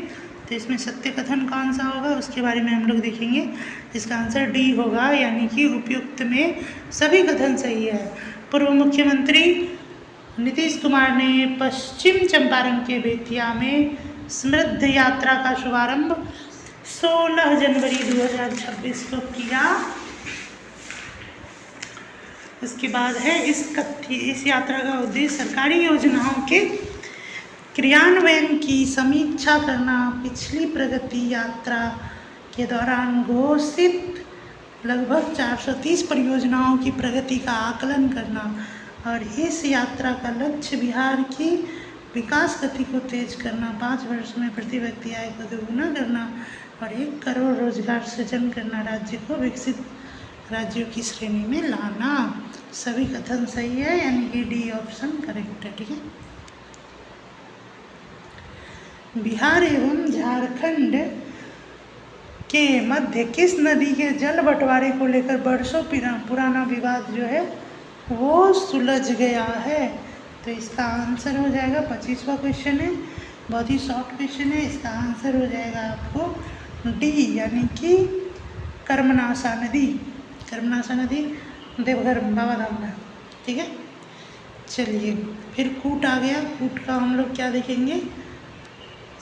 तो इसमें सत्य कथन कौन सा होगा उसके बारे में हम लोग देखेंगे। इसका आंसर डी होगा, यानी कि उपयुक्त में सभी कथन सही है। पूर्व मुख्यमंत्री नीतीश कुमार ने पश्चिम चंपारण के बेतिया में समृद्धि यात्रा का शुभारंभ 16 जनवरी 2026 को किया। उसके बाद है इस यात्रा का उद्देश्य सरकारी योजनाओं के क्रियान्वयन की समीक्षा करना, पिछली प्रगति यात्रा के दौरान घोषित लगभग 430 परियोजनाओं की प्रगति का आकलन करना, और इस यात्रा का लक्ष्य बिहार की विकास गति को तेज करना, 5 वर्ष में प्रति व्यक्ति आय को दोगुना करना और 1 करोड़ रोजगार सृजन करना, राज्य को विकसित राज्यों की श्रेणी में लाना। सभी कथन सही है, यानी कि डी ऑप्शन करेक्ट है। ठीक है, बिहार एवं झारखंड के मध्य किस नदी के जल बंटवारे को लेकर बरसों पुराना विवाद जो है वो सुलझ गया है? तो इसका आंसर हो जाएगा 25वां क्वेश्चन है, बहुत ही शॉर्ट क्वेश्चन है। इसका आंसर हो जाएगा आपको डी, यानी कि कर्मनाशा नदी देवघर बाबा धाम में। ठीक है, चलिए, फिर कूट आ गया। कूट का हम लोग क्या देखेंगे,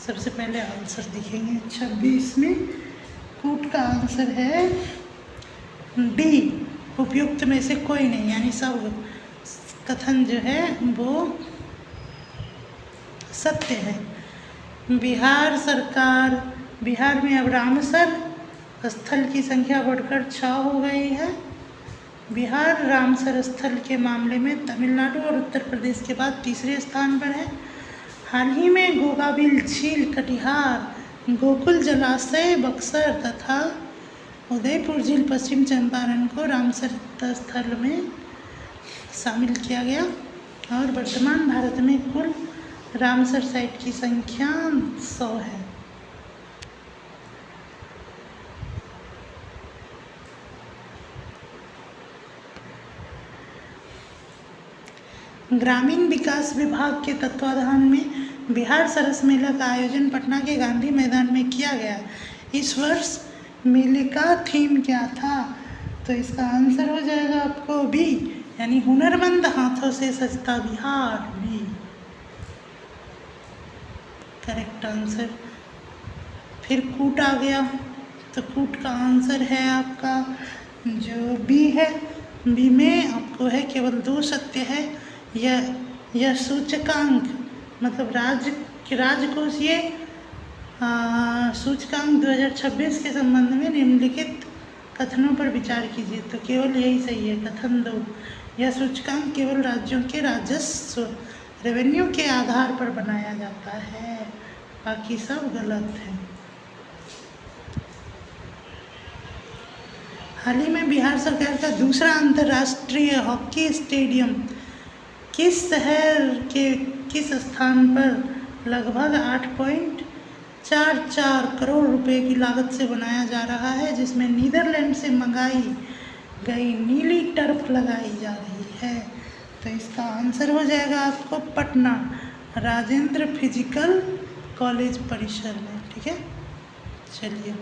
सबसे पहले आंसर देखेंगे 26 में। कूट का आंसर है डी, उपयुक्त में से कोई नहीं, यानी सब कथन जो है वो सत्य है। बिहार सरकार, बिहार में अब रामसर स्थल की संख्या बढ़कर 6 हो गई है। बिहार रामसर स्थल के मामले में तमिलनाडु और उत्तर प्रदेश के बाद तीसरे स्थान पर है। हाल ही में गोगाबिल झील, कटिहार, गोकुल जलाशय बक्सर तथा उदयपुर झील पश्चिम चंपारण को रामसर स्थल में शामिल किया गया और वर्तमान भारत में कुल रामसर साइट की संख्या 100 है। ग्रामीण विकास विभाग के तत्वाधान में बिहार सरस मेला का आयोजन पटना के गांधी मैदान में किया गया। इस वर्ष मेले का थीम क्या था? तो इसका आंसर हो जाएगा आपको बी, यानी हुनरमंद हाथों से सजता बिहार, बी करेक्ट आंसर। फिर कूट आ गया, तो कूट का आंसर है आपका जो बी है। बी में आपको है केवल 2 सत्य है। यह सूचकांक मतलब राजकोषीय सूचकांक 2026 के संबंध में निम्नलिखित कथनों पर विचार कीजिए। तो केवल यही सही है, कथन 2। यह सूचकांक केवल राज्यों के राजस्व रेवेन्यू के आधार पर बनाया जाता है, बाकी सब गलत है। हाल ही में बिहार सरकार का दूसरा अंतर्राष्ट्रीय हॉकी स्टेडियम किस शहर के किस स्थान पर लगभग 8.44 करोड़ रुपए की लागत से बनाया जा रहा है, जिसमें नीदरलैंड से मंगाई गई नीली टर्फ लगाई जा रही है। तो इसका आंसर हो जाएगा आपको पटना राजेंद्र फिजिकल कॉलेज परिसर में, ठीक है। चलिए,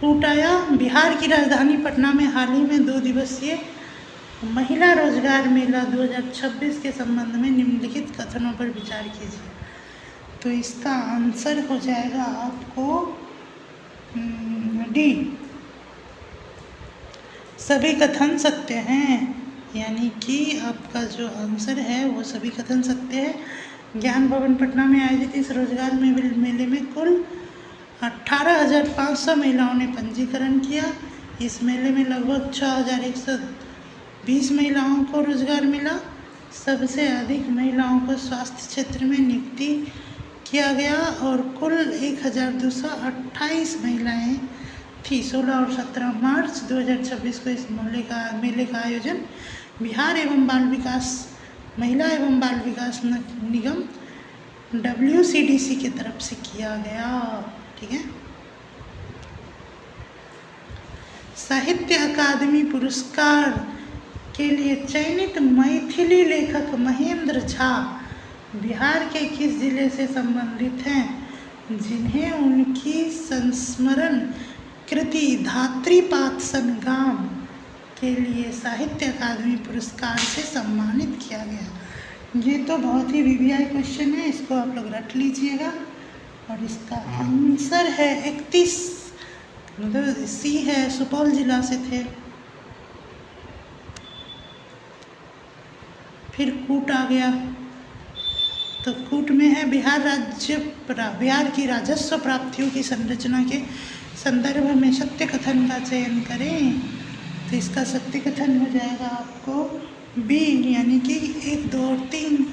कूटाया, बिहार की राजधानी पटना में हाल ही में 2 दिवसीय महिला रोजगार मेला 2026 के संबंध में निम्नलिखित कथनों पर विचार कीजिए। तो इसका आंसर हो जाएगा आपको डी, सभी कथन सत्य हैं, यानी कि आपका जो आंसर है वो सभी कथन सत्य है। ज्ञान भवन पटना में आयोजित इस रोजगार मेले में कुल 18,500 महिलाओं ने पंजीकरण किया। इस मेले में लगभग 6,120 महिलाओं को रोजगार मिला। सबसे अधिक महिलाओं को स्वास्थ्य क्षेत्र में नियुक्ति किया गया और कुल 1,228 महिलाएं थी। 16 और 17 मार्च 2026 को इस मेले का आयोजन बिहार एवं बाल विकास महिला एवं बाल विकास निगम WCDC की तरफ से किया गया, ठीक है। साहित्य अकादमी पुरस्कार के लिए चयनित मैथिली लेखक महेंद्र झा बिहार के किस जिले से संबंधित हैं, जिन्हें उनकी संस्मरण कृति धात्रीपात संग्राम के लिए साहित्य अकादमी पुरस्कार से सम्मानित किया गया? ये तो बहुत ही VVI क्वेश्चन है, इसको आप लोग रट लीजिएगा। और इसका आंसर है 31, मतलब सी है, सुपौल जिला से थे। फिर कूट आ गया, तो कूट में है बिहार की राजस्व प्राप्तियों की संरचना के संदर्भ में सत्य कथन का चयन करें। तो इसका सत्य कथन हो जाएगा आपको बी, यानी कि 1, 2 और 3।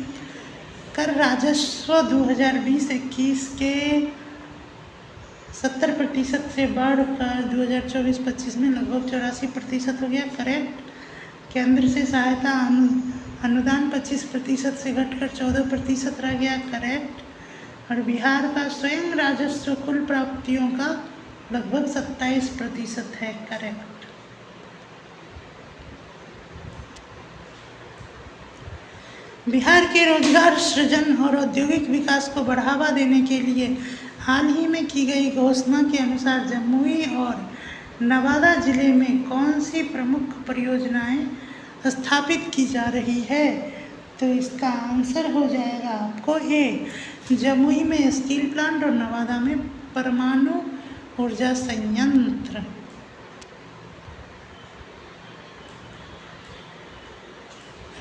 कर राजस्व 2020-21 के 70% से बढ़कर 2024-25 में लगभग 84% हो गया, करेक्ट। केंद्र से सहायता अनुदान 25% से घटकर 14% रह गया, करेक्ट। और बिहार का स्वयं राजस्व कुल प्राप्तियों का लगभग 27% है, करेक्ट। बिहार के रोजगार सृजन और औद्योगिक विकास को बढ़ावा देने के लिए हाल ही में की गई घोषणा के अनुसार जमुई और नवादा जिले में कौन सी प्रमुख परियोजनाएं स्थापित की जा रही है? तो इसका आंसर हो जाएगा आपको ए, जमुई में स्टील प्लांट और नवादा में परमाणु ऊर्जा संयंत्र।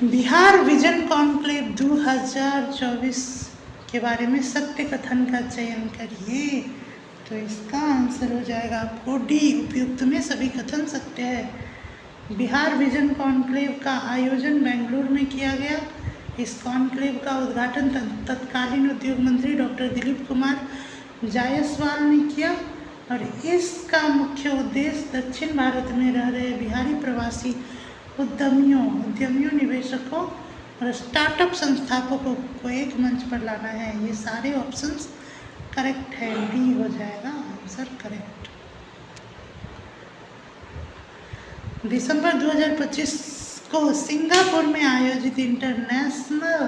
बिहार विजन कॉन्क्लेव 2024 के बारे में सत्य कथन का चयन करिए। तो इसका आंसर हो जाएगा आपको डी, उपयुक्त में सभी कथन सत्य है। बिहार विजन कॉन्क्लेव का आयोजन बेंगलुरु में किया गया। इस कॉन्क्लेव का उद्घाटन तत्कालीन उद्योग मंत्री डॉक्टर दिलीप कुमार जायसवाल ने किया और इसका मुख्य उद्देश्य दक्षिण भारत में रह रहे बिहारी प्रवासी उद्यमियों, निवेशकों और स्टार्टअप संस्थापकों को एक मंच पर लाना है। ये सारे ऑप्शंस करेक्ट है, डी हो जाएगा आंसर करेक्ट। दिसंबर 2025 को सिंगापुर में आयोजित international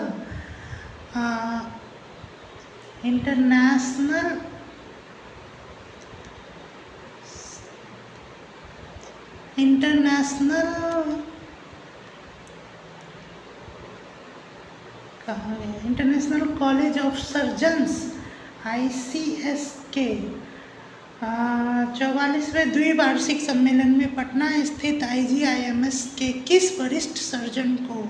college of surgeons ICS के 44वें द्विवार्षिक सम्मेलन में पटना स्थित IGIMS के किस वरिष्ठ सर्जन को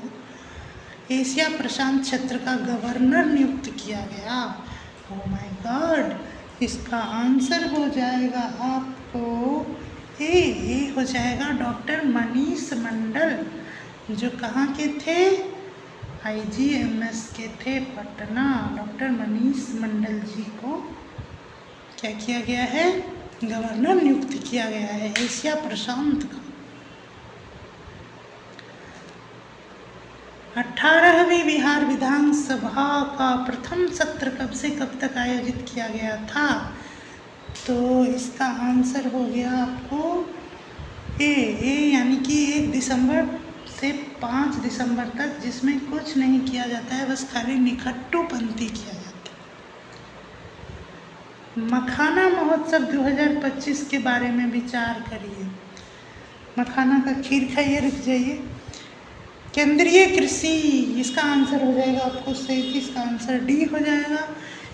एशिया प्रशांत क्षेत्र का गवर्नर नियुक्त किया गया? ओह माय गॉड, इसका आंसर हो जाएगा आपको ए हो जाएगा डॉक्टर मनीष मंडल, जो कहाँ के थे? IGMS के थे पटना। डॉक्टर मनीष मंडल जी को क्या किया गया है? गवर्नर नियुक्त किया गया है एशिया प्रशांत का। 18वीं बिहार विधानसभा का प्रथम सत्र कब से कब तक आयोजित किया गया था? तो इसका आंसर हो गया आपको ए यानी कि 1 दिसंबर से 5 दिसंबर तक, जिसमें कुछ नहीं किया जाता है, बस खाली निखट्टू पंथी किया जाता है। मखाना महोत्सव 2025 के बारे में विचार करिए। मखाना का खीर खाइए, रुक जाइए। केंद्रीय कृषि, इसका आंसर हो जाएगा आपको 37 का आंसर डी हो जाएगा।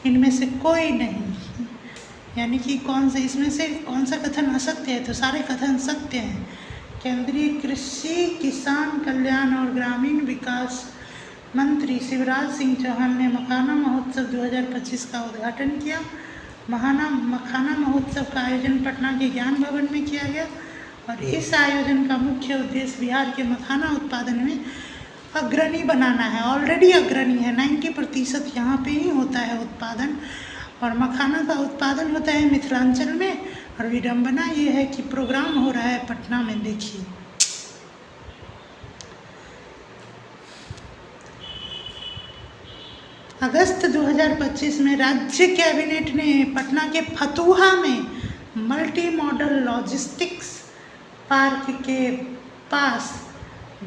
इनमें से कोई नहीं, यानी कि इसमें से कौन सा कथन असत्य है? तो सारे कथन सत्य हैं। केंद्रीय कृषि, किसान कल्याण और ग्रामीण विकास मंत्री शिवराज सिंह चौहान ने मखाना महोत्सव 2025 का उद्घाटन किया। मखाना महोत्सव का आयोजन पटना के ज्ञान भवन में किया गया और इस आयोजन का मुख्य उद्देश्य बिहार के मखाना उत्पादन में अग्रणी बनाना है। ऑलरेडी अग्रणी है, 90% यहाँ पे ही होता है उत्पादन, और मखाना का उत्पादन होता है मिथिलांचल में। और विडंबना ये है कि प्रोग्राम हो रहा है पटना में। देखिए, अगस्त 2025 में राज्य कैबिनेट ने पटना के फतुहा में मल्टी मॉडल लॉजिस्टिक्स पार्क के पास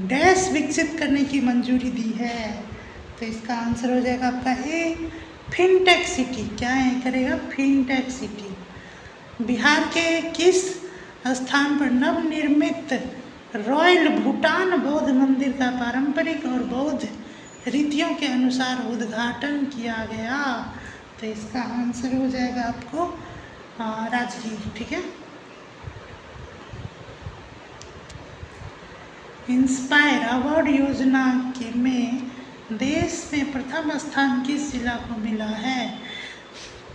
डैश विकसित करने की मंजूरी दी है। तो इसका आंसर हो जाएगा आपका ए, फिनटेक सिटी। क्या है करेगा? Fintech city. बिहार के किस स्थान पर नवनिर्मित रॉयल भूटान बौद्ध मंदिर का पारंपरिक और बौद्ध रीतियों के अनुसार उद्घाटन किया गया? तो इसका आंसर हो जाएगा आपको राजगीर। ठीक है। इंस्पायर अवार्ड योजना के में देश में प्रथम स्थान किस जिला को मिला है?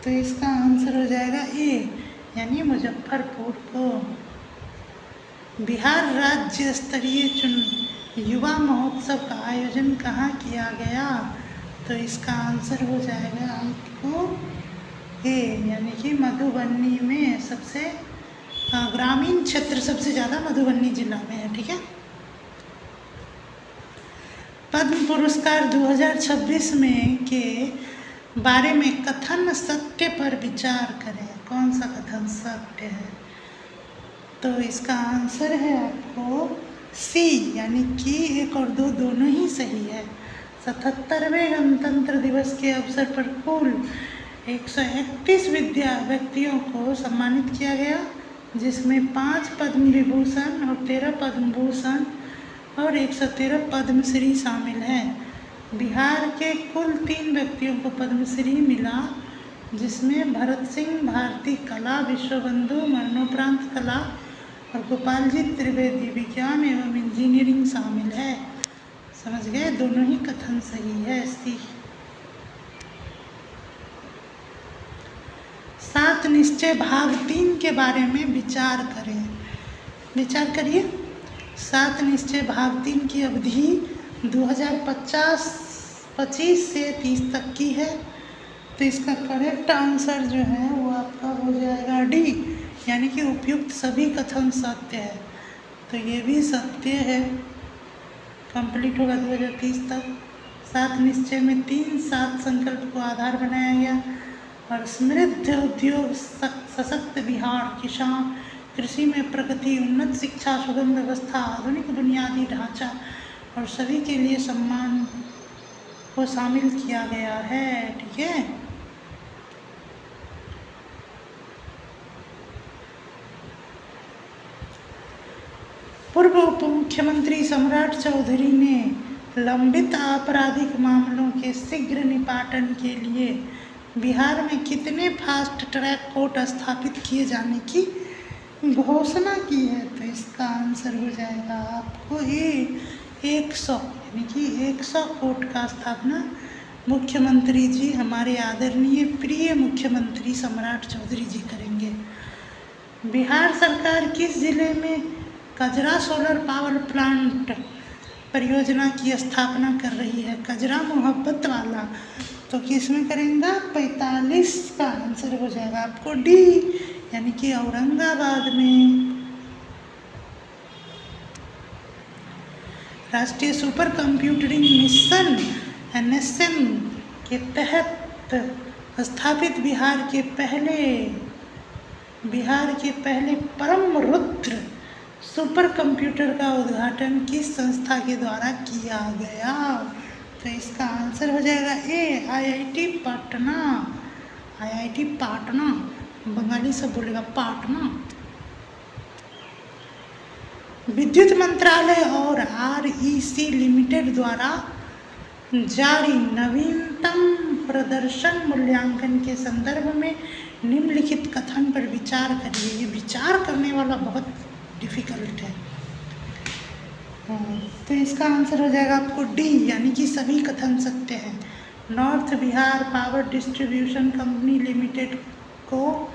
तो इसका आंसर हो जाएगा ए, यानी मुजफ्फरपुर को। बिहार राज्य स्तरीय युवा महोत्सव का आयोजन कहाँ किया गया? तो इसका आंसर हो जाएगा आपको ए, यानी कि मधुबनी में। सबसे ग्रामीण क्षेत्र सबसे ज़्यादा मधुबनी जिला में है। ठीक है। पद्म पुरस्कार 2026 में के बारे में कथन सत्य पर विचार करें। कौन सा कथन सत्य है? तो इसका आंसर है आपको सी, यानी कि 1 और 2 दोनों ही सही है। 77वें गणतंत्र दिवस के अवसर पर कुल 131 व्यक्तियों को सम्मानित किया गया, जिसमें 5 पद्म विभूषण और 13 पद्म भूषण और 113 पद्मश्री शामिल हैं। बिहार के कुल 3 व्यक्तियों को पद्मश्री मिला, जिसमें भरत सिंह भारती कला, विश्वबंधु मरणोपरांत कला और गोपाल जी त्रिवेदी विज्ञान एवं इंजीनियरिंग शामिल है। समझ गए, दोनों ही कथन सही है। 7 निश्चय भाग 3 के बारे में विचार करें। विचार करिए। 7 निश्चय भाग 3 की अवधि 2025 से 30 तक की है। तो इसका करेक्ट आंसर जो है वो आपका हो जाएगा डी, यानी कि उपयुक्त सभी कथन सत्य है। तो ये भी सत्य है, कंप्लीट होगा 2030 तक। 7 निश्चय में 7 संकल्प को आधार बनाया गया और समृद्ध उद्योग, सशक्त बिहार, किसान, कृषि में प्रगति, उन्नत शिक्षा, सुगम व्यवस्था, आधुनिक बुनियादी ढांचा और सभी के लिए सम्मान को शामिल किया गया है। ठीक है। पूर्व उप मुख्यमंत्री सम्राट चौधरी ने लंबित आपराधिक मामलों के शीघ्र निपाटन के लिए बिहार में कितने फास्ट ट्रैक कोर्ट स्थापित किए जाने की घोषणा की है। तो इसका आंसर हो जाएगा आपको 100, यानी कि 100 कोर्ट का स्थापना मुख्यमंत्री जी, हमारे आदरणीय प्रिय मुख्यमंत्री सम्राट चौधरी जी करेंगे। बिहार सरकार किस जिले में कजरा सोलर पावर प्लांट परियोजना की स्थापना कर रही है। कजरा मोहब्बत वाला, तो किस में करेंगे? 45 का आंसर हो जाएगा आपको डी, यानी कि औरंगाबाद में। राष्ट्रीय सुपर कंप्यूटिंग मिशन NSM के तहत स्थापित बिहार के पहले परम रुद्र सुपर कंप्यूटर का उद्घाटन किस संस्था के द्वारा किया गया। तो इसका आंसर हो जाएगा ए, IIT पटना। IIT पाटना, बंगाली सब बोलेगा पाटना। विद्युत मंत्रालय और REC लिमिटेड द्वारा जारी नवीनतम प्रदर्शन मूल्यांकन के संदर्भ में निम्नलिखित कथन पर विचार करिए। ये विचार करने वाला बहुत डिफिकल्ट है। तो इसका आंसर हो जाएगा आपको डी, यानी कि सभी कथन सत्य हैं। North Bihar power distribution company limited को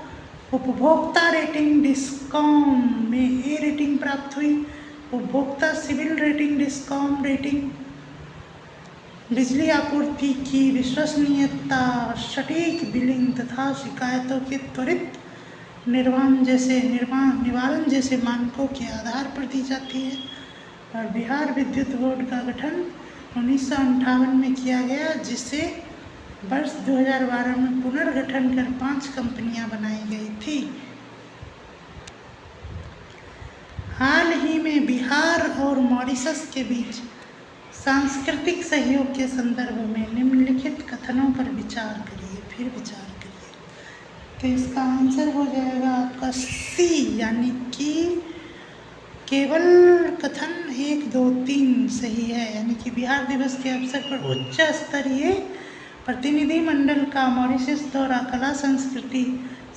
उपभोक्ता रेटिंग डिस्कॉम में ए रेटिंग प्राप्त हुई। उपभोक्ता सिविल रेटिंग डिस्कॉम रेटिंग बिजली आपूर्ति की विश्वसनीयता, सटीक बिलिंग तथा शिकायतों के त्वरित निवारण जैसे मानकों के आधार पर दी जाती है। और बिहार विद्युत बोर्ड का गठन 1958 में किया गया, जिसे वर्ष 2012 में पुनर्गठन कर 5 कंपनियां बनाई गई थी। हाल ही में बिहार और मॉरिशस के बीच सांस्कृतिक सहयोग के संदर्भ में निम्नलिखित कथनों पर विचार करिए। फिर विचार करिए। तो इसका आंसर हो जाएगा आपका सी, यानी कि केवल कथन 1, 2, 3 सही है। यानी कि बिहार दिवस के अवसर पर उच्च स्तरीय प्रतिनिधि मंडल का मॉरिशस दौरा कला संस्कृति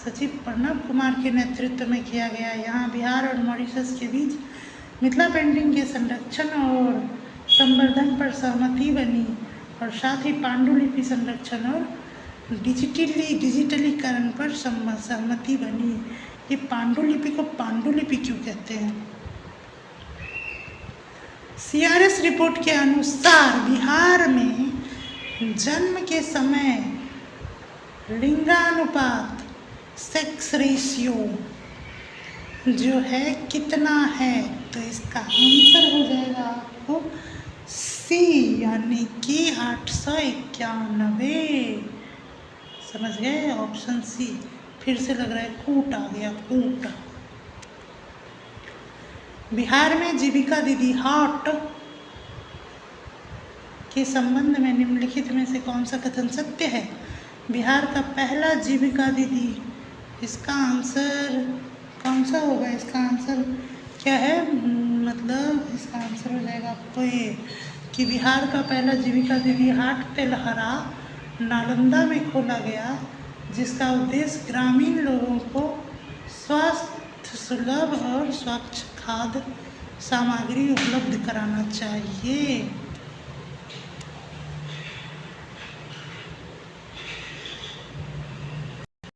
सचिव प्रणव कुमार के नेतृत्व में किया गया। यहाँ बिहार और मॉरिशस के बीच मिथिला पेंटिंग के संरक्षण और संवर्धन पर सहमति बनी और साथ ही पांडुलिपि संरक्षण और डिजिटलीकरण पर सहमति बनी। ये पांडुलिपि को पांडुलिपि क्यों कहते हैं? CRS रिपोर्ट के अनुसार बिहार में जन्म के समय लिंगानुपात, सेक्स रेशियो जो है कितना है। तो इसका आंसर हो जाएगा आपको सी, यानी कि 891। समझ गए? Option C. फिर से लग रहा है कूट आ गया, कूट। बिहार में जीविका दीदी हॉट के संबंध में निम्नलिखित में से कौन सा कथन सत्य है? बिहार का पहला जीविका दीदी, इसका आंसर कौन सा होगा? इसका आंसर क्या है? मतलब इसका आंसर हो जाएगा आपको ये कि बिहार का पहला जीविका दीदी हाट तेलहरा नालंदा में खोला गया, जिसका उद्देश्य ग्रामीण लोगों को स्वास्थ्य सुलभ और स्वच्छ खाद्य सामग्री उपलब्ध कराना चाहिए।